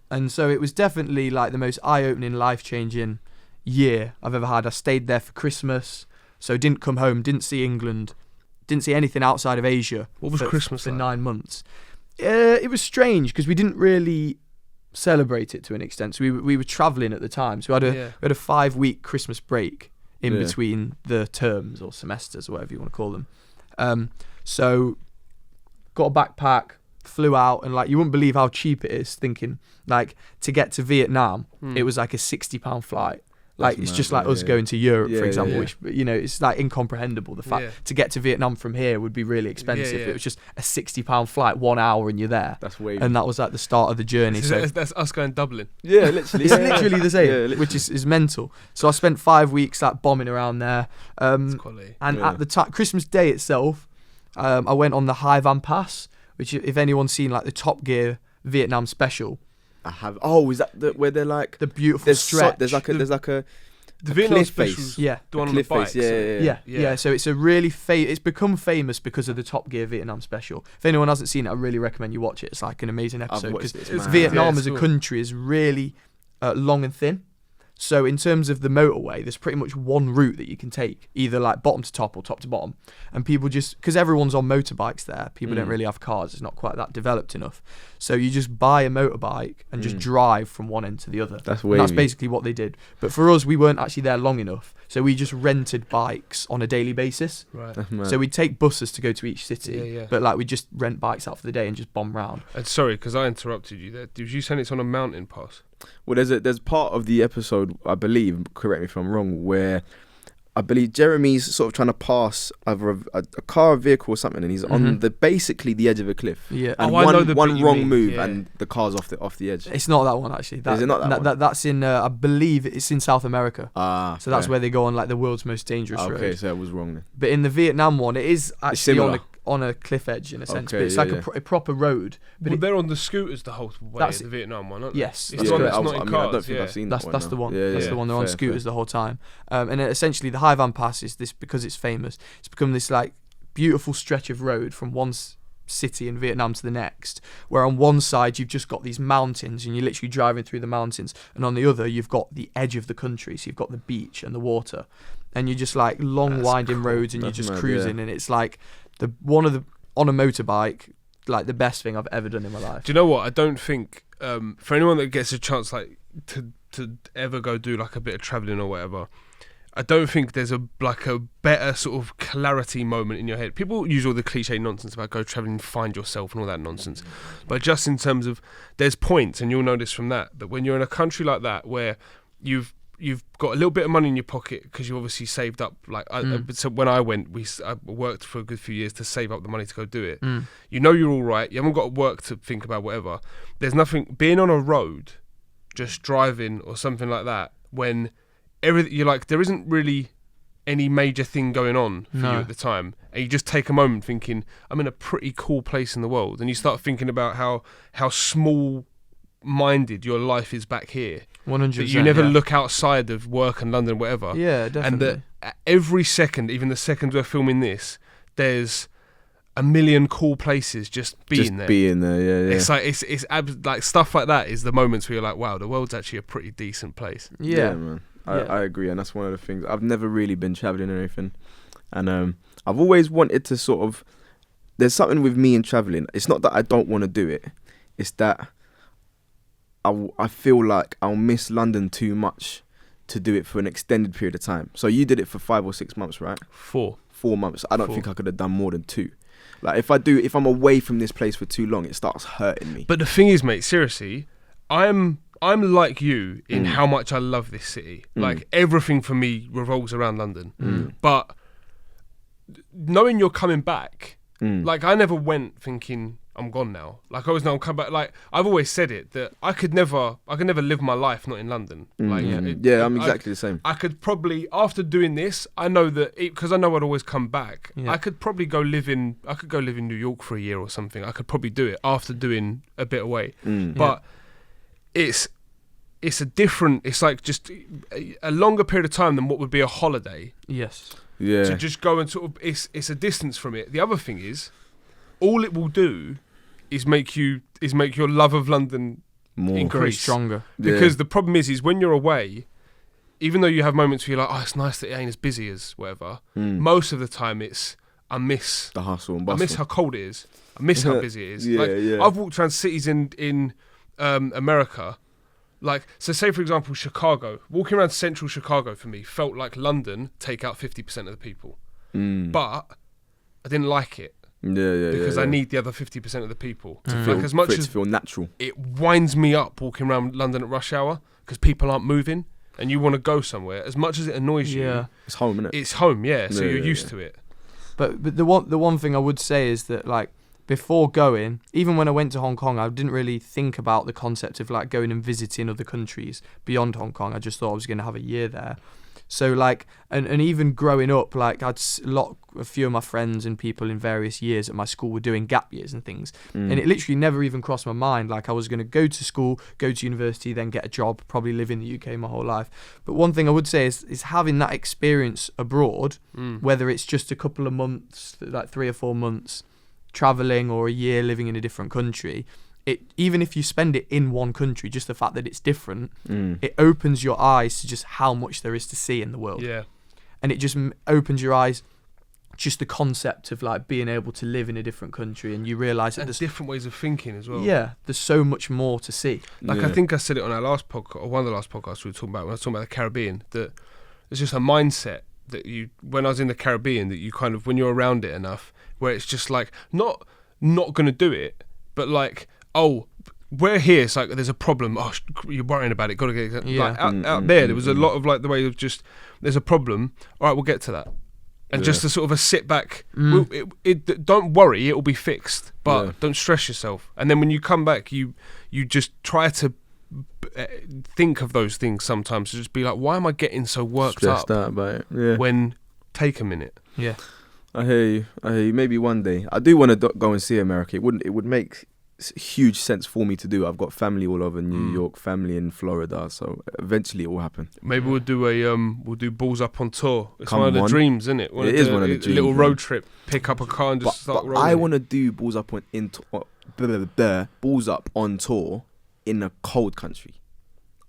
And so it was definitely like the most eye-opening, life-changing year I've ever had. I stayed there for Christmas, so didn't come home, didn't see England, didn't see anything outside of Asia. What was Christmas for like? 9 months? It was strange because we didn't really celebrate it to an extent. So we were travelling at the time, so we had a 5-week Christmas break in between the terms or semesters or whatever you want to call them. So got a backpack, flew out, and like you wouldn't believe how cheap it is. Thinking like to get to Vietnam, it was like a £60 flight. Like it's just like us going to Europe, for example, which it's like incomprehensible. The fact to get to Vietnam from here would be really expensive. It was just a £60 flight, 1 hour, and you're there. That's way. And that was like the start of the journey. So that's us going Dublin. Yeah, literally. It's literally the same, which is mental. So I spent 5 weeks like bombing around there. That's quality. And at the time, Christmas Day itself, I went on the Hai Van Pass, which if anyone's seen like the Top Gear Vietnam special. I have. Oh, is that where they're like the beautiful stretch? There's like a the Vietnam cliff special. face. Yeah, the one on the bikes. Yeah. So it's a really it's become famous because of the Top Gear Vietnam special. If anyone hasn't seen it, I really recommend you watch it. It's like an amazing episode because Vietnam as a country is really long and thin. So in terms of the motorway, there's pretty much one route that you can take, either like bottom to top or top to bottom. And people just, because everyone's on motorbikes there, people don't really have cars. It's not quite that developed enough. So you just buy a motorbike and just drive from one end to the other. That's basically what they did. But for us, we weren't actually there long enough. So we just rented bikes on a daily basis. Right. So we'd take buses to go to each city. But like we just rent bikes out for the day and just bomb round. And sorry, because I interrupted you there. Did you say it's on a mountain pass? Well, there's part of the episode, I believe, correct me if I'm wrong, where I believe Jeremy's sort of trying to pass either a car, a vehicle, or something, and he's on basically the edge of a cliff. Yeah. And one wrong move, and the car's off the edge. It's not that one actually. Is it not that one? That's in I believe it's in South America. So that's fair. where they go on like the world's most dangerous road. Okay, so I was wrong then. But in the Vietnam one, it is actually on a cliff edge in a sense, but it's like a proper road. But they're on the scooters the whole way in the Vietnam one, aren't they? Yes, it's not in cars. I don't think I've seen that one. That's the one. That's the one. They're on scooters the whole time. And essentially, the Hai Van Pass is this because it's famous. It's become this like beautiful stretch of road from one city in Vietnam to the next, where on one side you've just got these mountains and you're literally driving through the mountains, and on the other you've got the edge of the country, so you've got the beach and the water, and you're just like long winding roads, and you're just cruising, and it's like on a motorbike, like the best thing I've ever done in my life. Do you know what? I don't think for anyone that gets a chance like to ever go do like a bit of travelling or whatever, I don't think there's a better sort of clarity moment in your head. People use all the cliche nonsense about go travelling and find yourself and all that nonsense. But just in terms of, there's points, and you'll know this from that when you're in a country like that where you've got a little bit of money in your pocket because you obviously saved up. So when I went, I worked for a good few years to save up the money to go do it. You know you're all right. You haven't got work to think about, whatever. There's nothing, being on a road, just driving or something like that, when everything, you're like, there isn't really any major thing going on for you at the time, and you just take a moment thinking, I'm in a pretty cool place in the world, and you start thinking about how small-minded your life is back here. 100%. That you never look outside of work and London, whatever. Yeah, definitely. And that every second, even the seconds we're filming this, there's a million cool places just being there. Yeah. It's like it's like stuff like that is the moments where you're like, wow, the world's actually a pretty decent place. Yeah, man. I agree, and that's one of the things. I've never really been travelling or anything, and I've always wanted to sort of. There's something with me in travelling. It's not that I don't want to do it. It's that I feel like I'll miss London too much to do it for an extended period of time. So you did it for 5 or 6 months, right? 4 months. I don't think I could have done more than 2. Like if I'm away from this place for too long, it starts hurting me. But the thing is, mate, seriously, I'm like you in how much I love this city. Like everything for me revolves around London. But knowing you're coming back, like I never went thinking I'm gone now. Like I always know I'm coming back. Like I've always said it that I could never live my life not in London. Like I'm exactly the same. I could probably, after doing this, I know that because I know I'd always come back. Yeah. I could probably go live in New York for a year or something. I could probably do it after doing a bit away. But it's a different. It's like just a longer period of time than what would be a holiday. Yes. Yeah. To just go and sort of it's a distance from it. The other thing is, all it will do is make your love of London increase stronger. Because the problem is when you're away, even though you have moments where you're like, oh, it's nice that it ain't as busy as whatever. Most of the time it's I miss the hustle and bustle. I miss how cold it is. I miss how busy it is. I've walked around cities in America. Like, so say for example Chicago, walking around central Chicago for me felt like London take out 50% of the people. But I didn't like it. Because I need the other 50% of the people to feel, like, as much as feel natural. It winds me up walking around London at rush hour because people aren't moving and you want to go somewhere. As much as it annoys you, it's home, isn't it? It's home, so you're used to it. But the one thing I would say is that, like, before going, even when I went to Hong Kong, I didn't really think about the concept of like going and visiting other countries beyond Hong Kong. I just thought I was going to have a year there. So like, and even growing up, like a few of my friends and people in various years at my school were doing gap years and things. And it literally never even crossed my mind. Like I was going to go to school, go to university, then get a job, probably live in the UK my whole life. But one thing I would say is having that experience abroad, whether it's just a couple of months, like 3 or 4 months, traveling or a year living in a different country, even if you spend it in one country, just the fact that it's different, it opens your eyes to just how much there is to see in the world. Yeah. And it just opens your eyes, just the concept of like being able to live in a different country, and you realise that there's different ways of thinking as well. Yeah, there's so much more to see. Like I think I said it on our last podcast, or one of the last podcasts we were talking about, when I was talking about the Caribbean, that there's just a mindset that when I was in the Caribbean, that you kind of, when you're around it enough, where it's just like, not going to do it, but like, oh, we're here, it's like there's a problem, oh, you're worrying about it, got to get it. Yeah. Like out there was a lot of like the way of just, there's a problem, all right, we'll get to that. And just a sort of a sit back, don't worry, it'll be fixed, but don't stress yourself. And then when you come back, you just try to think of those things sometimes, to just be like, why am I getting so worked stressed up out about it? when take a minute. Yeah, I hear you. Maybe one day I do want to go and see America. It would make huge sense for me to do. I've got family all over New York, family in Florida, so eventually it will happen. Maybe we'll do Balls Up on tour. It's one of the dreams, isn't it? It is one of the dreams. A little road trip, pick up a car and just start rolling. I want to do Balls Up Balls Up on tour in a cold country.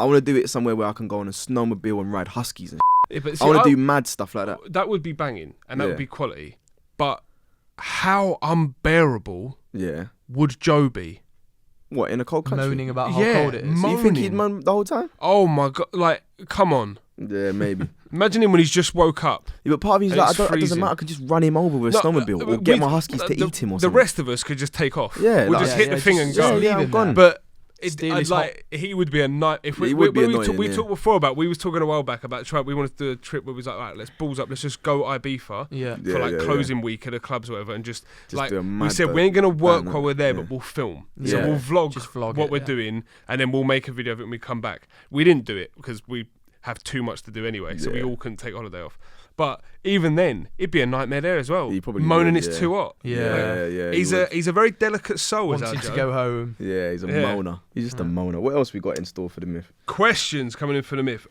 I want to do it somewhere where I can go on a snowmobile and ride huskies and I want to do mad stuff like that. That would be banging, and that would be quality. But how unbearable would Joe be? What, in a cold country? Moaning about how cold it is. You think he'd moan the whole time? Oh my God, like, come on. Yeah, maybe. Imagine him when he's just woke up. Yeah, but part of me's And like, it's it doesn't freezing. matter. I could just run him over with a snowmobile or get my huskies to eat him or something. The rest of us could just take off. Yeah, we'll like- just hit the thing and go. leave I'm him gone. there. But Steal I'd his like he would be a night. If we He would be we annoying, talked before about we was talking a while back about we wanted to do a trip where we was like, right, let's balls up, let's just go Ibiza Yeah. for like closing week at the clubs or whatever, and just like do a we mad said, we ain't gonna work banner. while we're there, Yeah. but we'll film. Yeah. So we'll vlog, Just vlog what it, we're yeah. doing, and then we'll make a video of it when we come back. We didn't do it because we have too much to do anyway, so we Yeah. all couldn't take holiday off. But even then, it'd be a nightmare there as well. He probably moaning would, it's yeah. too hot. Yeah. He's a very delicate soul. Is our Wanting to Joe. go home. Yeah, he's a Yeah. moaner. He's just a moaner. What else we got in store for the myth? Questions coming in for the myth.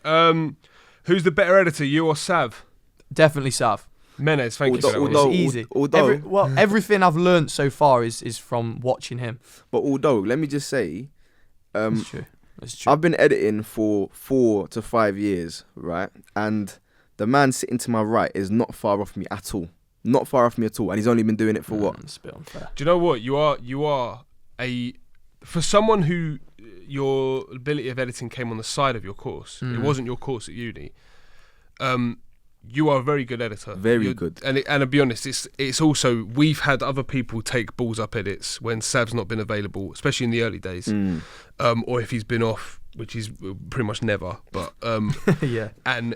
Who's the better editor, you or Sav? Definitely Sav. Menez, thank you for that one. Although- It's easy. although- Everything I've learnt so far is from watching him. But although, let me just say, It's true. It's true. I've been editing for 4 to 5 years, right? And the man sitting to my right is not far off me at all. Not far off me at all. And he's only been doing it for what? It's a bit unfair. Do you know what? You are for someone who your ability of editing came on the side of your course. It wasn't your course at uni. You are a very good editor. Very good. And to be honest, it's also, we've had other people take balls up edits when Sav's not been available, especially in the early days, or if he's been off, which is pretty much never. But Yeah. and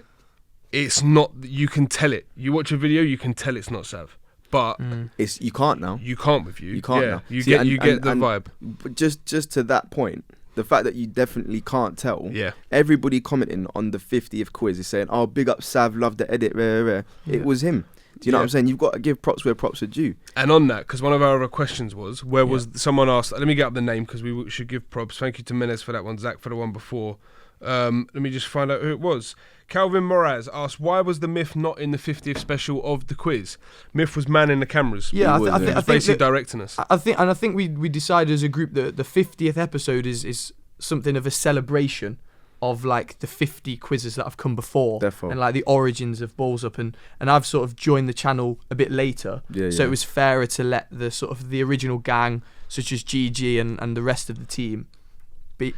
it's not. You can tell it. You watch a video, you can tell it's not Sav. But You can't now. you can't with you. You can't Yeah, now. you See, get and- you get and- the and- vibe. But just to that point, the fact that you definitely can't tell. Yeah. Everybody commenting on the 50th quiz is saying, "Oh, big up Sav, love the edit." Rare, rare. Yeah. It was him. Do you know what I'm saying? You've got to give props where props are due. And on that, because one of our other questions was, where was someone asked? Let me get up the name because we should give props. Thank you to Menez for that one, Zach for the one before. Let me just find out who it was. Calvin Moraz asked, why was the Myth not in the 50th special of the quiz? Myth was manning the cameras. Yeah, He was, I yeah. think Basically that- directing us. I think we decided as a group that the 50th episode is something of a celebration of like the 50 quizzes that have come before, Defo. and like the origins of Balls Up, and I've sort of joined the channel a bit later, so Yeah. it was fairer to let the sort of the original gang such as GG and the rest of the team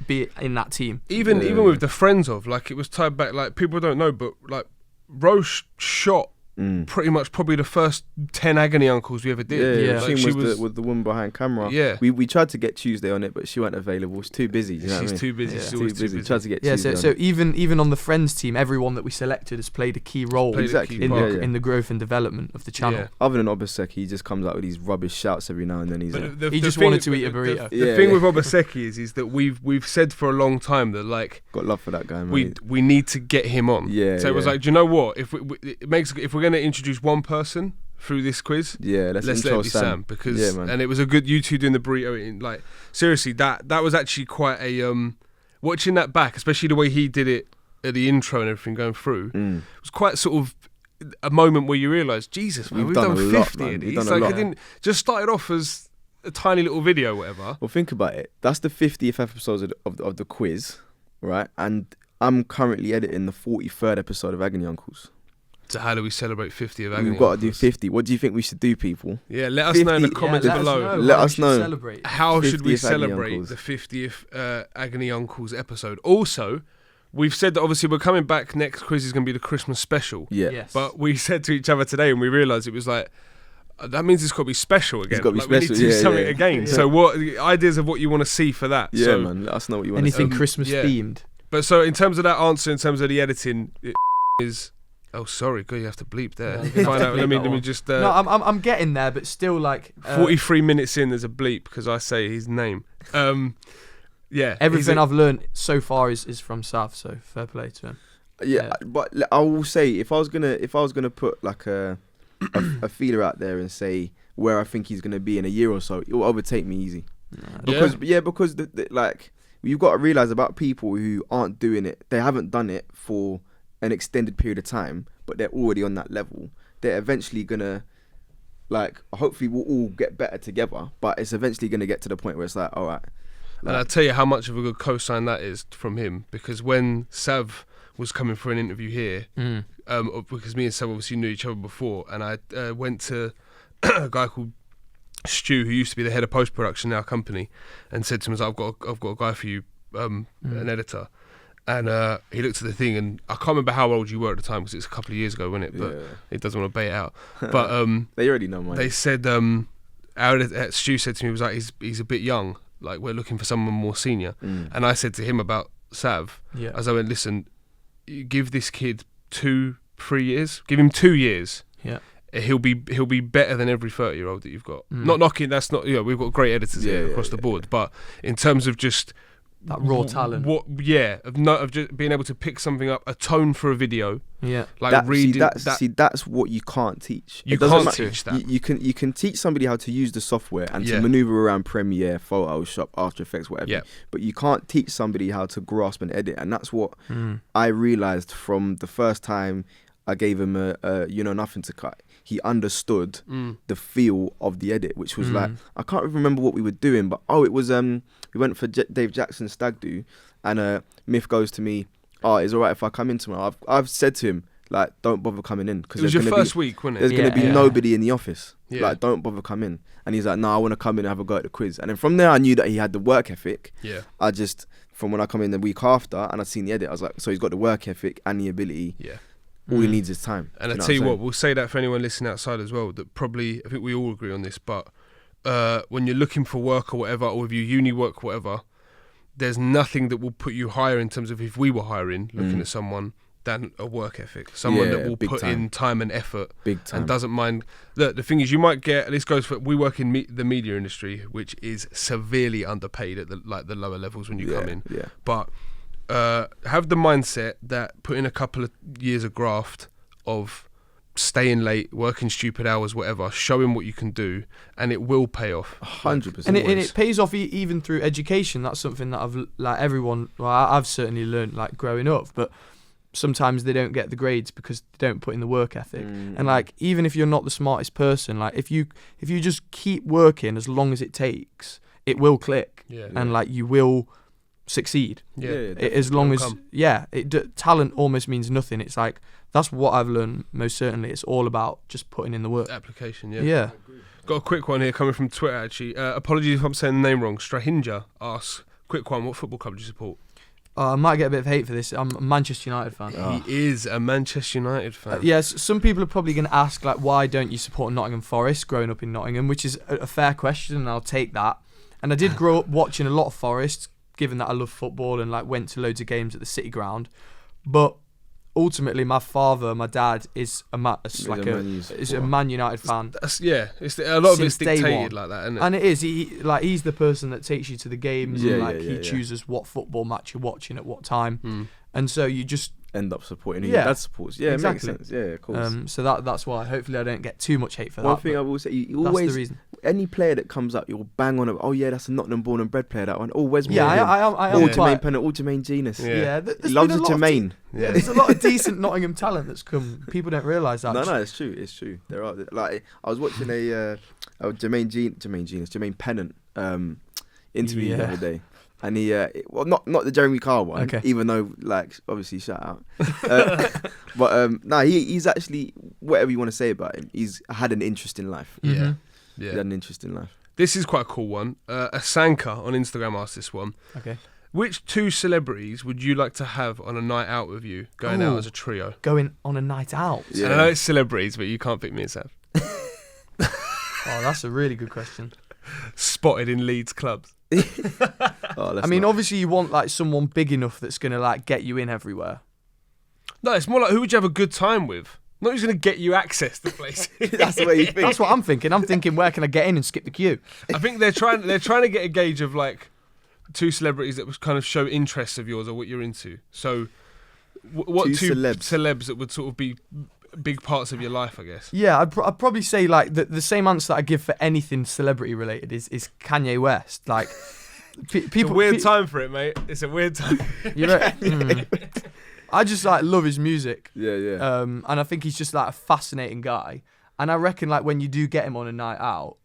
be in that team. Even Yeah. with the friends of, like, it was tied back, like, people don't know, but like Roche shot pretty much probably the first 10 Agony Uncles we ever did. Yeah, Yeah. She was the woman behind camera. Yeah. We tried to get Tuesday on it, but she wasn't available. She's too busy. You know what I She's mean? too busy. Yeah. She's Too always busy. too busy. Tried to get Yeah, Tuesday so on. even on the friends team, everyone that we selected has played a key role Played a Exactly. key in part. the Yeah. in the growth and development of the channel. Yeah. Other than Obaseki, he just comes out with these rubbish shouts every now and then. He's But He just thing- wanted to eat a the- burrito. The Yeah, thing yeah. with Obaseki is that we've said for a long time that, like, got love for that guy, man. we need to get him on. Yeah, So it was yeah. like, do you know what? If we're going to introduce one person through this quiz, Yeah, let's let intro it be Sam, because Yeah, man. and it was a good, you two doing the burrito eating, like, seriously, that was actually quite a watching that back, especially the way he did it at the intro and everything going through. It was quite sort of a moment where you realise, Jesus, man, we've done a lot, 50 man. of We've these. done a Like, lot. it didn't just started off as a tiny little video, whatever. Well, think about it. That's the 50th episode of the quiz, right? And I'm currently editing the 43rd episode of Agony Uncles. So how do we celebrate 50 of Agony We've got to do Uncles? 50. What do you think we should do, people? Yeah, let us know in the 50 comments let below. Us know Let how we us should know. Celebrate. How should we 50th Agony celebrate Uncles. the 50th Agony Uncles episode? Also, we've said that obviously we're coming back. Next quiz is going to be the Christmas special. Yeah. Yes. But we said to each other today, and we realised it was like, that means it's got to be special again. gotta be Like, we need special, to do yeah, something yeah. again. Yeah. So what ideas of what you want to see for that? Yeah, so, man. Let us know what you want to see. anything Christmas yeah. themed. But so in terms of that answer, in terms of the editing, it is. Oh, sorry, God, you have to bleep there. Yeah, Find out. bleep Let me that one. just. No, I'm getting there, but still like 43 minutes in, there's a bleep because I say his name. Yeah, everything he's a- I've learned so far is from Sav, so fair play to him. Yeah, Yeah. but I will say if I was gonna put like a feeler out there and say where I think he's gonna be in a year or so, it will overtake me easy. Because like you've got to realize about people who aren't doing it, they haven't done it for an extended period of time, but they're already on that level. They're eventually gonna, like, hopefully we'll all get better together, but it's eventually gonna get to the point where it's like, all right. And I'll tell you how much of a good cosign that is from him, because when Sav was coming for an interview here, because me and Sav obviously knew each other before, and I went to a guy called Stu, who used to be the head of post production in our company, and said to him, "I've got a guy for you, an editor." And he looked at the thing, and I can't remember how old you were at the time because it's a couple of years ago, wasn't it? But he doesn't want to bait it out. But they already know mine. They said, Stu said to me, he was like, he's a bit young. Like, we're looking for someone more senior. And I said to him about Sav, as I went, listen, you give this kid 2-3 years. Give him 2 years. Yeah. He'll be better than every 30-year-old that you've got. Not knocking. That's not. We've got great editors here across the board. But in terms of just that raw talent, of just being able to pick something up, a tone for a video. Yeah. Like reading. That's what you can't teach. You can't teach that. You can teach somebody how to use the software and to maneuver around Premiere, Photoshop, After Effects, whatever. Yeah. But you can't teach somebody how to grasp and edit, and that's what I realized from the first time I gave him a nothing to cut. He understood the feel of the edit, which was like, I can't remember what we were doing, but it was we went for Dave Jackson's Stag Do, and Myth goes to me, it's alright if I come in tomorrow. I've said to him, like, don't bother coming in because it was your first week, wasn't it? There's going to be nobody in the office. Like, don't bother come in. And he's like, no, I want to come in and have a go at the quiz. And then from there, I knew that he had the work ethic. Yeah. From when I come in the week after and I'd seen the edit, I was like, so he's got the work ethic and the ability. Yeah. All he needs is time. And I tell you what, we'll say that for anyone listening outside as well, that probably, I think we all agree on this, but when you're looking for work or whatever, or if you uni work or whatever, there's nothing that will put you higher in terms of if we were hiring, looking at someone, than a work ethic. Someone that will put in time and effort and doesn't mind. Look, the thing is, you might get, this goes for, we work in the media industry, which is severely underpaid at the lower levels when you come in. Yeah. But have the mindset that put in a couple of years of graft of staying late, working stupid hours, whatever, showing what you can do, and it will pay off. 100%. And it pays off even through education. That's something that I've certainly learned, like, growing up, but sometimes they don't get the grades because they don't put in the work ethic. And like, even if you're not the smartest person, like, if you just keep working as long as it takes, it will click. Like, you will succeed. As long as talent almost means nothing. It's like, that's what I've learned most certainly. It's all about just putting in the work. Application. Got a quick one here coming from Twitter, actually. Apologies if I'm saying the name wrong. Strahinja asks, quick one, what football club do you support? I might get a bit of hate for this. I'm a Manchester United fan. He is a Manchester United fan. Yes, some people are probably going to ask, like, why don't you support Nottingham Forest growing up in Nottingham, which is a fair question, and I'll take that. And I did grow up watching a lot of Forest, given that I love football and like went to loads of games at the City Ground. But ultimately, my dad is a Man United fan. A lot of it's dictated like that, isn't it? And it is. He's the person that takes you to the games, and he chooses what football match you're watching at what time, and so you just end up supporting who your dad supports. Yeah, exactly. It makes sense. Yeah, of course. So that's why. Hopefully, I don't get too much hate for that. One thing I will say, you always, that's the reason. Any player that comes up, you'll bang on it. Oh yeah, that's a Nottingham born and bred player. That one. Oh, where's I am. All Jermaine Pennant, all Jermaine Genius. Yeah, he loves a Jermaine. There's a lot of decent Nottingham talent that's come. People don't realise that. No, it's true. It's true. There are, like, I was watching a Jermaine Pennant interview the other day. And he, not the Jeremy Carr one, even though, like, obviously, shout out. But he's actually, whatever you want to say about him, he's had an interesting life. Yeah. He's had an interesting life. This is quite a cool one. Asanka on Instagram asked this one. Okay. Which two celebrities would you like to have on a night out with you, going out as a trio? Going on a night out? Yeah. And I know it's celebrities, but you can't pick me and Sav. That's a really good question. Spotted in Leeds clubs. Obviously you want like someone big enough that's gonna like get you in everywhere. No, it's more like, who would you have a good time with? Not who's gonna get you access to places. That's the way you think. That's what I'm thinking. I'm thinking, where can I get in and skip the queue? I think they're trying to get a gauge of like two celebrities that would kind of show interests of yours or what you're into. So, what two celebs that would sort of be big parts of your life, I guess. Yeah, I'd probably say like the same answer that I give for anything celebrity related is Kanye West. Like, people. It's a weird time for it, mate. It's a weird time. You know, I just like love his music. Yeah. And I think he's just like a fascinating guy. And I reckon like when you do get him on a night out,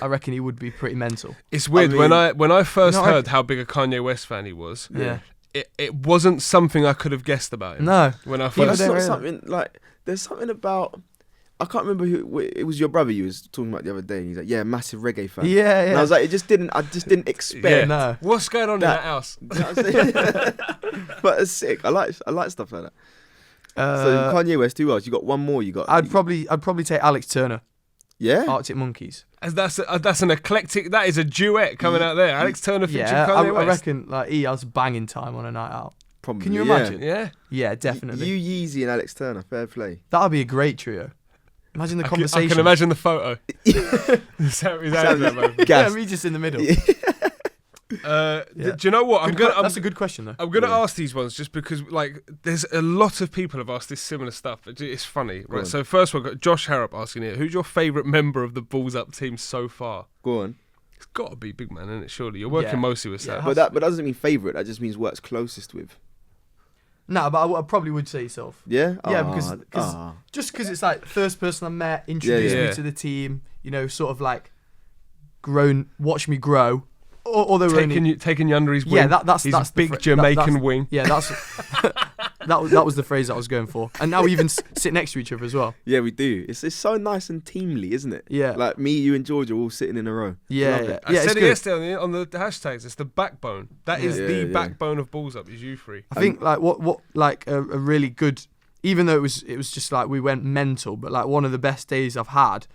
I reckon he would be pretty mental. It's weird. When I first heard how big a Kanye West fan he was. Yeah. It wasn't something I could have guessed about him. No. When I But first. that's not something like. There's something about I can't remember who it was. Your brother you was talking about the other day. And he's like, yeah, massive reggae fan. Yeah. And I was like, I just didn't expect. No. What's going on in that house? But it's sick. I like stuff like that. So Kanye West, who else? You got one more. I'd probably take Alex Turner. Yeah. Arctic Monkeys. As that's an eclectic. That is a duet coming out there. Alex Turner featuring Kanye West. I reckon like he has banging time on a night out. Probably. Can you imagine? Yeah. Yeah, definitely. You Yeezy and Alex Turner, fair play. That'd be a great trio. Imagine the conversation. I can imagine the photo. Is that yeah, me just in the middle. Do you know what? That's a good question, though. I'm gonna ask these ones just because, like, there's a lot of people have asked this similar stuff. It's funny, right? So first one, got Josh Harrop asking it: who's your favourite member of the Balls Up team so far? Go on. It's got to be Big Man, isn't it? Surely you're working mostly with Sav. But that doesn't mean favourite. That just means works closest with. No, but I probably would say yourself. Yeah? Yeah, because it's like first person I met, introduced me to the team, you know, sort of like watch me grow. Although taking you under his wing. Yeah, that's big Jamaican wing. Yeah, that's that was the phrase I was going for. And now we even sit next to each other as well. Yeah, we do. It's so nice and teamly, isn't it? Yeah. Like me, you and George are all sitting in a row. Yeah. I said it yesterday on the hashtags. It's the backbone. That is the backbone of Balls Up. Is you three. I think like what like a really good. Even though it was just like we went mental, but like one of the best days I've had.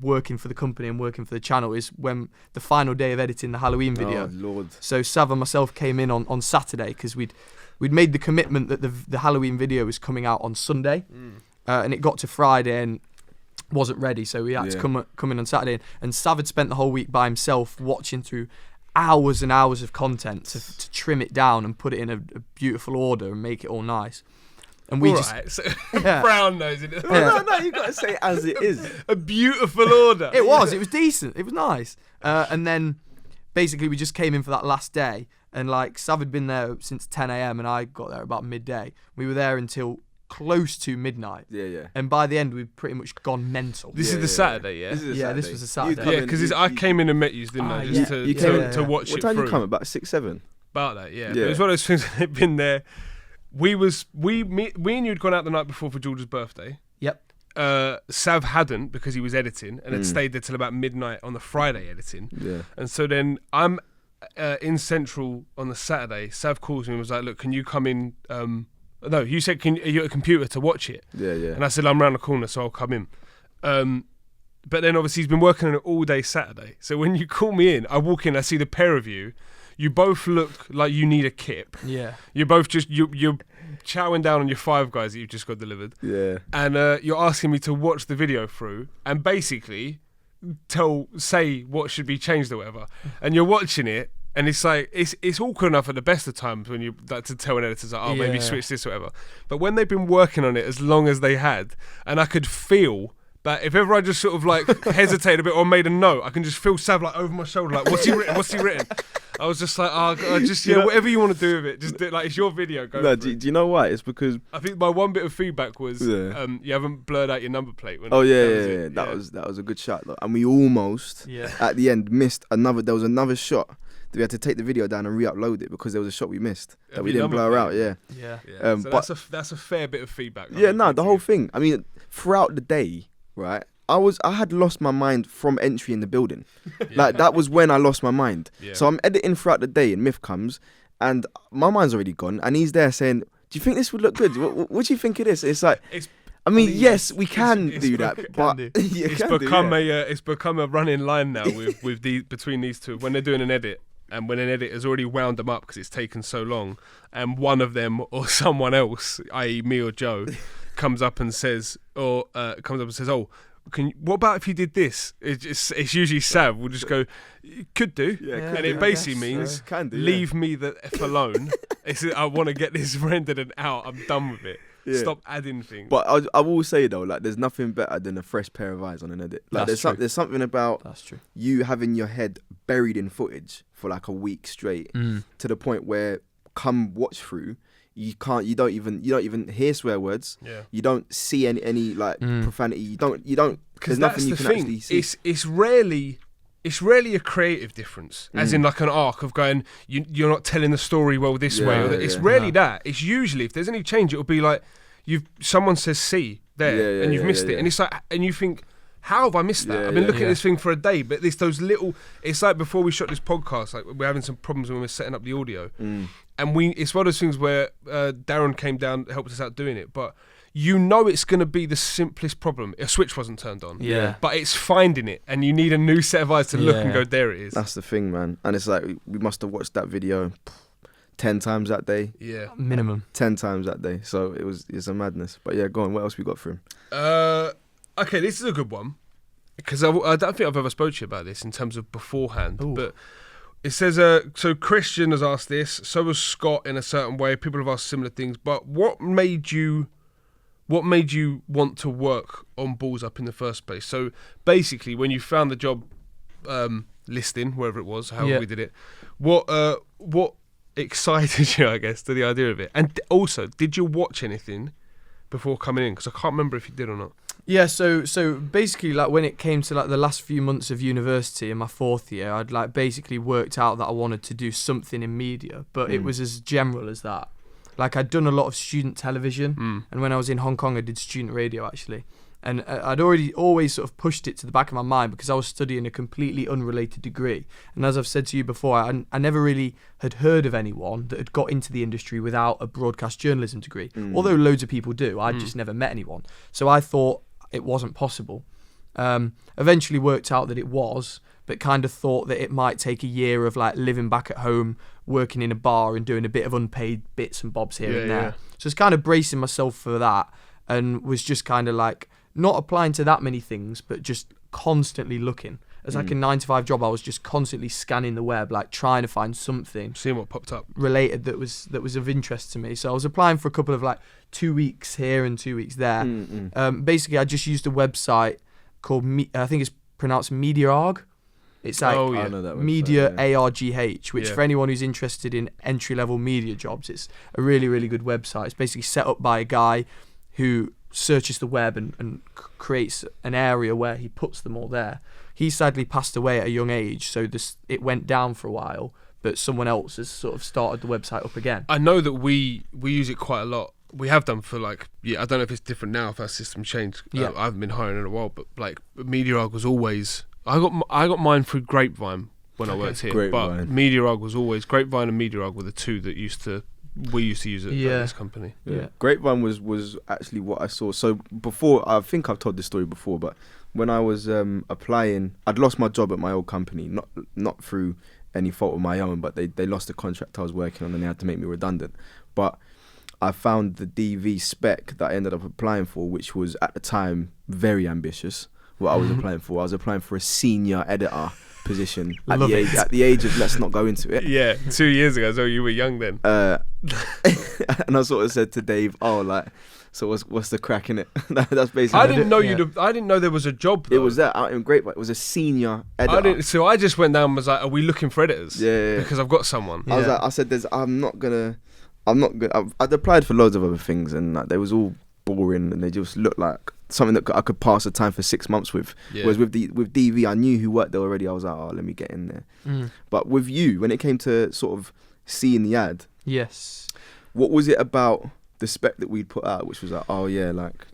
Working for the company and working for the channel is when the final day of editing the Halloween video. Oh Lord! So Sav and myself came in on Saturday because we'd made the commitment that the Halloween video was coming out on Sunday, and it got to Friday and wasn't ready, so we had to come in on Saturday. And Sav had spent the whole week by himself watching through hours and hours of content to trim it down and put it in a beautiful order and make it all nice. And we brown nose in it. No, you got to say it as it is. A beautiful order. It was decent. It was nice. And then basically we just came in for that last day, and like Sav had been there since 10 a.m. and I got there about midday. We were there until close to midnight. Yeah. And by the end we'd pretty much gone mental. This is the Saturday, yeah? This was a Saturday. Yeah, because I came in and met you, didn't I? Just to watch it through. What time you come? About 6, 7? About that, yeah. It was one of those things that had been there. Me and you had gone out the night before for George's birthday. Yep. Sav hadn't because he was editing and had stayed there till about midnight on the Friday editing. Yeah. And so then I'm in Central on the Saturday. Sav calls me and was like, "Look, can you come in?" No, you said, "Are you at a computer to watch it?" Yeah. And I said, "I'm around the corner, so I'll come in." But then obviously he's been working on it all day Saturday. So when you call me in, I walk in, I see the pair of you. You both look like you need a kip. Yeah. You're both just you're chowing down on your Five Guys that you've just got delivered. Yeah. And you're asking me to watch the video through and basically say what should be changed or whatever. And you're watching it, and it's like it's awkward enough at the best of times when you like to tell an editor like, maybe switch this or whatever. But when they've been working on it as long as they had, and I could feel. But if ever I just sort of like hesitated a bit or made a note, I can just feel Sav like over my shoulder, like, what's he written? I was just like, whatever you want to do with it, just do it. Like, it's your video, go for it. Do you know why? It's because I think my one bit of feedback was you haven't blurred out your number plate. That was a good shot, though. And we almost at the end missed there was another shot that we had to take the video down and re-upload it because there was a shot we missed that we didn't blur out. So that's a fair bit of feedback. The whole thing. I mean, throughout the day. Right, I had lost my mind from entry in the building. Like that was when I lost my mind. Yeah. So I'm editing throughout the day, and Myth comes, and my mind's already gone, and he's there saying, "Do you think this would look good? What do you think it is?" It's like, yes, we can do that, but it's become a running line now with between these two when they're doing an edit. And when an edit has already wound them up because it's taken so long, and one of them or someone else, i.e. me or Joe, comes up and says, "Oh, what about if you did this?" It's usually Sav. We'll just go, "Could do," and it basically means leave me the F alone. I want to get this rendered and out. I'm done with it. Yeah. Stop adding things. But I will say though, like there's nothing better than a fresh pair of eyes on an edit. Like there's something about you having your head buried in footage for like a week straight to the point where come watch through. You don't even hear swear words. Yeah. You don't see any like profanity. You don't. There's nothing you can actually see. It's rarely a creative difference, as in like an arc of going, you're not telling the story this way. It's rarely that. It's usually, if there's any change, it'll be like, someone says C, there, and you've missed it, and it's like, and you think, how have I missed that? I've been looking at this thing for a day, but there's those little. It's like before we shot this podcast, like we're having some problems when we're setting up the audio, and it's one of those things where Darren came down, helped us out doing it, but you know it's going to be the simplest problem. A switch wasn't turned on, but it's finding it, and you need a new set of eyes to look and go, there it is. That's the thing, man. And it's like we must have watched that video 10 times that day. Yeah, minimum 10 times that day. So it's a madness. But yeah, go on. What else we got for him? Okay, this is a good one, because I don't think I've ever spoke to you about this in terms of beforehand. Ooh. But it says, so Christian has asked this, so has Scott in a certain way. People have asked similar things. But what made you want to work on Balls Up in the first place? So basically, when you found the job listing, wherever it was, however we did it, what excited you, I guess, to the idea of it? And also, did you watch anything before coming in? Because I can't remember if you did or not. Yeah, so basically, like when it came to like the last few months of university in my fourth year, I'd like basically worked out that I wanted to do something in media, but it was as general as that. Like I'd done a lot of student television, and when I was in Hong Kong, I did student radio actually, and I'd always sort of pushed it to the back of my mind because I was studying a completely unrelated degree, and as I've said to you before, I never really had heard of anyone that had got into the industry without a broadcast journalism degree, although loads of people do. I'd just never met anyone, so I thought it wasn't possible. Eventually worked out that it was, but kind of thought that it might take a year of like living back at home, working in a bar and doing a bit of unpaid bits and bobs here and there. Yeah. So it's kind of bracing myself for that, and was just kind of like not applying to that many things, but just constantly looking. As like a 9-to-5 job, I was just constantly scanning the web, like trying to find something, seeing what popped up related that was of interest to me. So I was applying for a couple of like 2 weeks here and 2 weeks there. Basically, I just used a website called I think it's pronounced MediaArg. It's like I know that website, Media ARGH, which for anyone who's interested in entry-level media jobs, it's a really, really good website. It's basically set up by a guy who searches the web and creates an area where he puts them all there. He sadly passed away at a young age, so it went down for a while, but someone else has sort of started the website up again. I know that we use it quite a lot. We have done for like, I don't know if it's different now, if our system changed. I haven't been hiring in a while, but like MediaArg was always... I got mine through Grapevine when I worked here, Grapevine. But MediaArg was always... Grapevine and MediaArg were the two that we used to use it at this company. Yeah. Grapevine was actually what I saw. So before, I think I've told this story before, but when I was applying, I'd lost my job at my old company, not through any fault of my own, but they lost the contract I was working on and they had to make me redundant. But I found the DV spec that I ended up applying for, which was at the time very ambitious. What I was applying for, I was applying for a senior editor position at the age of, let's not go into it. Yeah, 2 years ago, so you were young then. And I sort of said to Dave, so what's the crack in it? That's basically. I didn't know I didn't know there was a job though. It was that out in Grapevine. It was a senior editor. So I just went down and was like, are we looking for editors? Yeah. Because I've got someone. I was like, I said, I'd applied for loads of other things and like, they was all boring and they just looked like something that I could pass the time for 6 months with. Whereas with DV, I knew who worked there already. I was like, let me get in there. But with you, when it came to sort of seeing the ad, yes, what was it about the spec that we'd put out, which was like,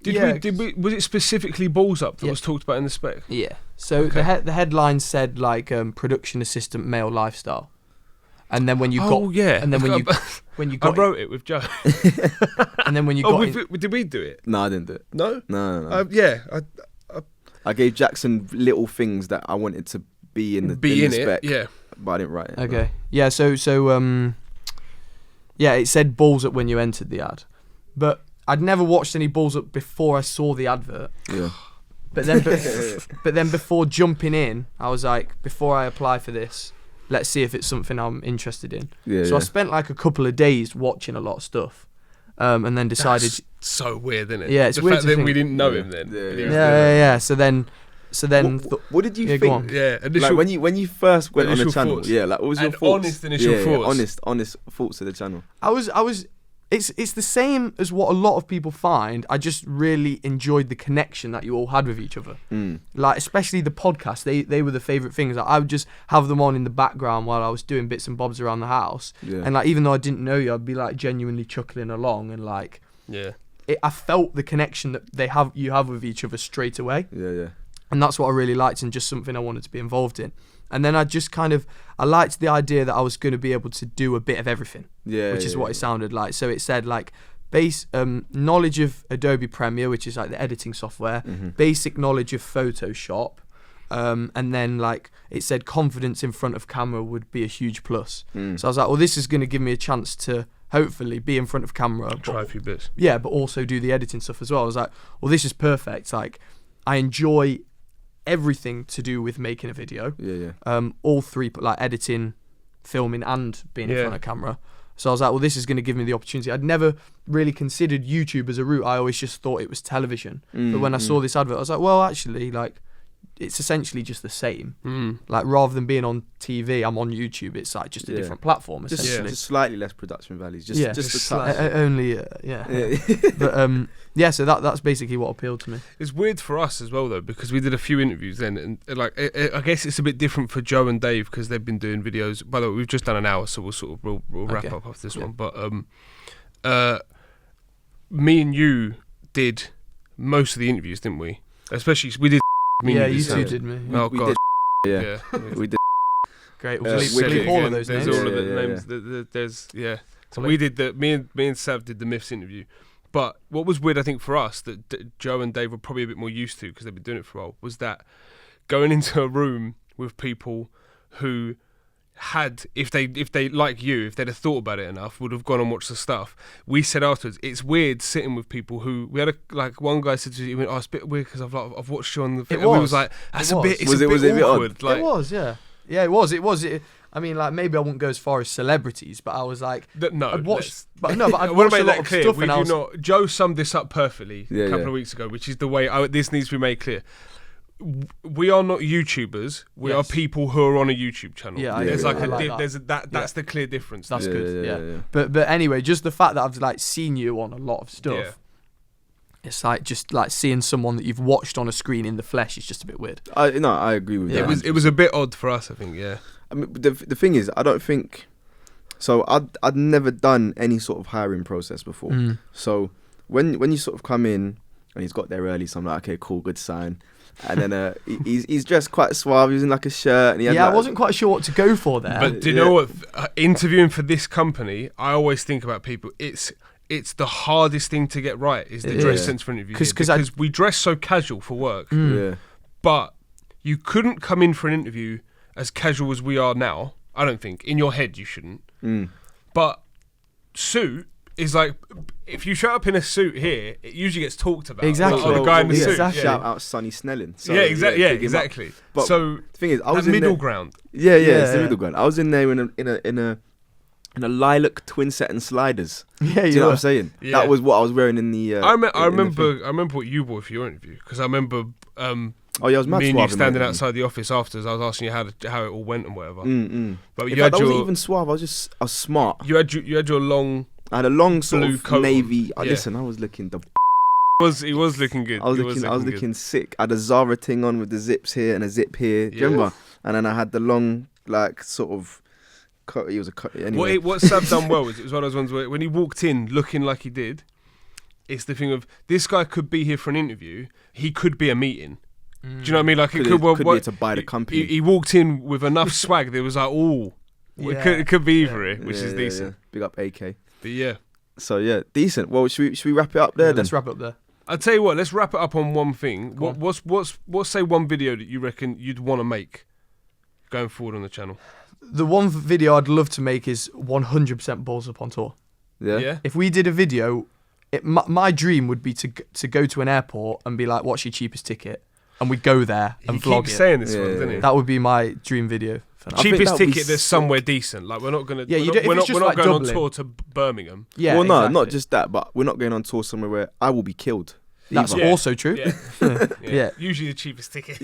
did we was it specifically Balls Up that was talked about in the spec? Yeah. So the headline said like production assistant male lifestyle. And then when you and then when you got, I wrote it with Joe. And then when you did we do it? No, I didn't do it. No. I gave Jackson little things that I wanted to be in the spec. Yeah, but I didn't write it. Okay. No. Yeah. So it said Balls Up when you entered the ad, but I'd never watched any Balls Up before I saw the advert. Yeah. But then before jumping in, I was like, before I apply for this, let's see if it's something I'm interested in. So I spent like a couple of days watching a lot of stuff, and then decided. That's so weird, isn't it? Yeah, it's the weird. Fact that we didn't know him then. Yeah. So then. What did you think? Yeah, like when you first went on the channel. Thoughts. Yeah, like what was your thoughts? Honest initial thoughts. Honest thoughts of the channel. I was. It's the same as what a lot of people find. I just really enjoyed the connection that you all had with each other. Like especially the podcast. They were the favourite things. Like, I would just have them on in the background while I was doing bits and bobs around the house. Yeah. And like even though I didn't know you, I'd be like genuinely chuckling along and like. Yeah. I felt the connection that you have with each other straight away. Yeah. And that's what I really liked, and just something I wanted to be involved in. And then I liked the idea that I was going to be able to do a bit of everything, which is what it sounded like. So it said like knowledge of Adobe Premiere, which is like the editing software, basic knowledge of Photoshop, and then like it said confidence in front of camera would be a huge plus. So I was like, well, this is going to give me a chance to hopefully be in front of camera, try a few bits. Yeah, but also do the editing stuff as well. I was like, well, this is perfect. Like, I enjoy everything to do with making a video. All three, like editing, filming, and being in front of camera. So I was like, well, this is going to give me the opportunity. I'd never really considered YouTube as a route. I always just thought it was television. But when I saw this advert, I was like, well, actually, like, it's essentially just the same. Like, rather than being on TV, I'm on YouTube. It's like just a different platform, essentially. Just slightly less production values. Just a touch. Only, But so that's basically what appealed to me. It's weird for us as well, though, because we did a few interviews then, and like I guess it's a bit different for Joe and Dave because they've been doing videos. By the way, we've just done an hour, so we'll wrap up after this one. But me and you did most of the interviews, didn't we? Especially we did. You two did me. Oh god. We did. Great. We'll leave all of those names. names. There's all of the names. There's So we did me and Sav did the Myths interview. But what was weird, I think, for us that Joe and Dave were probably a bit more used to because they've been doing it for a while, was that going into a room with people who had, if they like you, if they'd have thought about it enough, would have gone and watched the stuff. We said afterwards, it's weird sitting with people who we had one guy said to me, "Oh, it's a bit weird because I've watched you on the." It was. We was like, "That's a bit. Was it awkward?" Odd? Like, it was, yeah. It was. I mean, like, maybe I wouldn't go as far as celebrities, but I was like, I'd watched a lot of stuff. And Joe summed this up perfectly a couple of weeks ago, which is the way this needs to be made clear. We are not YouTubers. We are people who are on a YouTube channel. That's the clear difference. That's good. Yeah. But anyway, just the fact that I've like seen you on a lot of stuff. Yeah. It's like just like seeing someone that you've watched on a screen in the flesh is just a bit weird. I agree with that. It was a bit odd for us, I think. Yeah. I mean, the thing is, I don't think so. I'd never done any sort of hiring process before. So when you sort of come in and he's got there early, so I'm like, okay, cool, good sign. And then he's dressed quite suave. He was in like a shirt. And he had I wasn't quite sure what to go for there. But do you know what? Interviewing for this company, I always think about people. It's the hardest thing to get right is the dress sense for an interview. Because we dress so casual for work. But you couldn't come in for an interview as casual as we are now. I don't think. In your head, you shouldn't. But suit is like, if you show up in a suit here, it usually gets talked about. Exactly. The guy in the suit. Exactly. Shout out Sonny Snelling. So, exactly. But so the thing is, I was in in middle there, ground. It's the middle ground. I was in there in a lilac twin set and sliders. Yeah, do you know what I'm saying? Yeah. That was what I was wearing in the. I remember what you wore for your interview because I remember. I was mad me and you standing outside the office afterwards. I was asking you how it all went and whatever. But I wasn't even suave. I was smart. You had your long. I had a long sort blue of coat navy. Listen, I was looking the. He was looking good. I was looking sick. I had a Zara thing on with the zips here and a zip here. Do you remember? And then I had the long like sort of. He was anyway. What Sav done well is it was one of those ones where when he walked in looking like he did, it's the thing of this guy could be here for an interview. He could be a meeting. Do you know what I mean? Like could be to buy the company. He walked in with enough swag that it was like, it could be either here, which is decent. Yeah. Big up AK. But yeah. So decent. Well, should we wrap it up there then? Let's wrap it up there. I'll tell you what. Let's wrap it up on one thing. What's say one video that you reckon you'd want to make going forward on the channel? The one video I'd love to make is 100% Balls Up on Tour. Yeah. If we did a video, my dream would be to go to an airport and be like, "What's your cheapest ticket?" And we go there and vlog it. He keeps saying this one, doesn't he? That would be my dream video. For now. Cheapest ticket that's somewhere decent. Like we're not gonna. We're not going on tour to Birmingham. Yeah. Well, no, not just that, but we're not going on tour somewhere where I will be killed. That's also true. Yeah. Usually the cheapest ticket.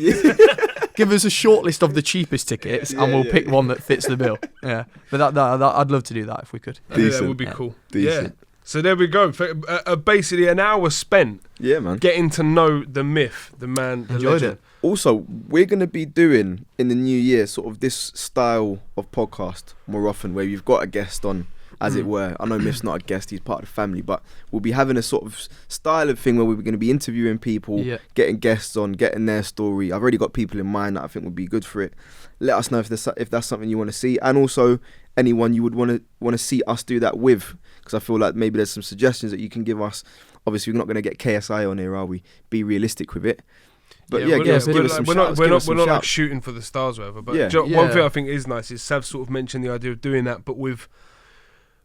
Give us a short list of the cheapest tickets, and we'll pick one that fits the bill. Yeah, but that I'd love to do that if we could. That would be cool. Decent. Yeah. So there we go. Basically, an hour spent. Yeah, man. Getting to know the myth, the man, the Enjoyed legend. it. Also, we're going to be doing in the new year sort of this style of podcast more often, where you've got a guest on as it were. I know Myth's not a guest, he's part of the family, but we'll be having a sort of style of thing where we're going to be interviewing people, getting guests on, getting their story. I've already got people in mind that I think would be good for it. Let us know if that's something you want to see, and also anyone you would want to see us do that with, because I feel like maybe there's some suggestions that you can give us. Obviously, we're not going to get KSI on here, are we? Be realistic with it. But we're not like shooting for the stars or whatever. But one thing I think is nice is Sav sort of mentioned the idea of doing that, but with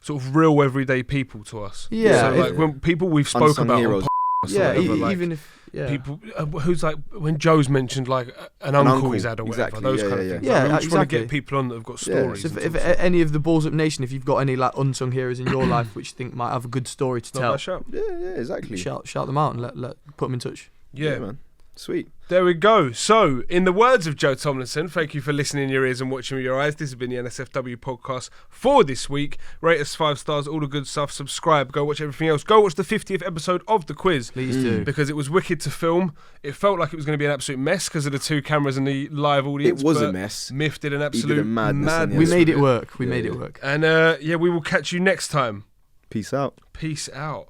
sort of real everyday people to us. Yeah. So like when people we've spoke about heroes. on whatever, like, even if people who's like when Joe's mentioned like an uncle he's had or whatever, those kind of things. Yeah, I just want to get people on that have got stories. So if any of the Balls Up Nation, if you've got any like unsung heroes in your life which you think might have a good story to tell, Exactly. Shout them out and let put them in touch. Yeah, man. Sweet. There we go. So, in the words of Joe Tomlinson, thank you for listening in your ears and watching with your eyes. This has been the NSFW podcast for this week. Rate us 5 stars, all the good stuff. Subscribe. Go watch everything else. Go watch the 50th episode of The Quiz. Please do. Because it was wicked to film. It felt like it was going to be an absolute mess because of the 2 cameras and the live audience. It was a mess. Myth did an absolute madness. We made it work. We made it work. And we will catch you next time. Peace out. Peace out.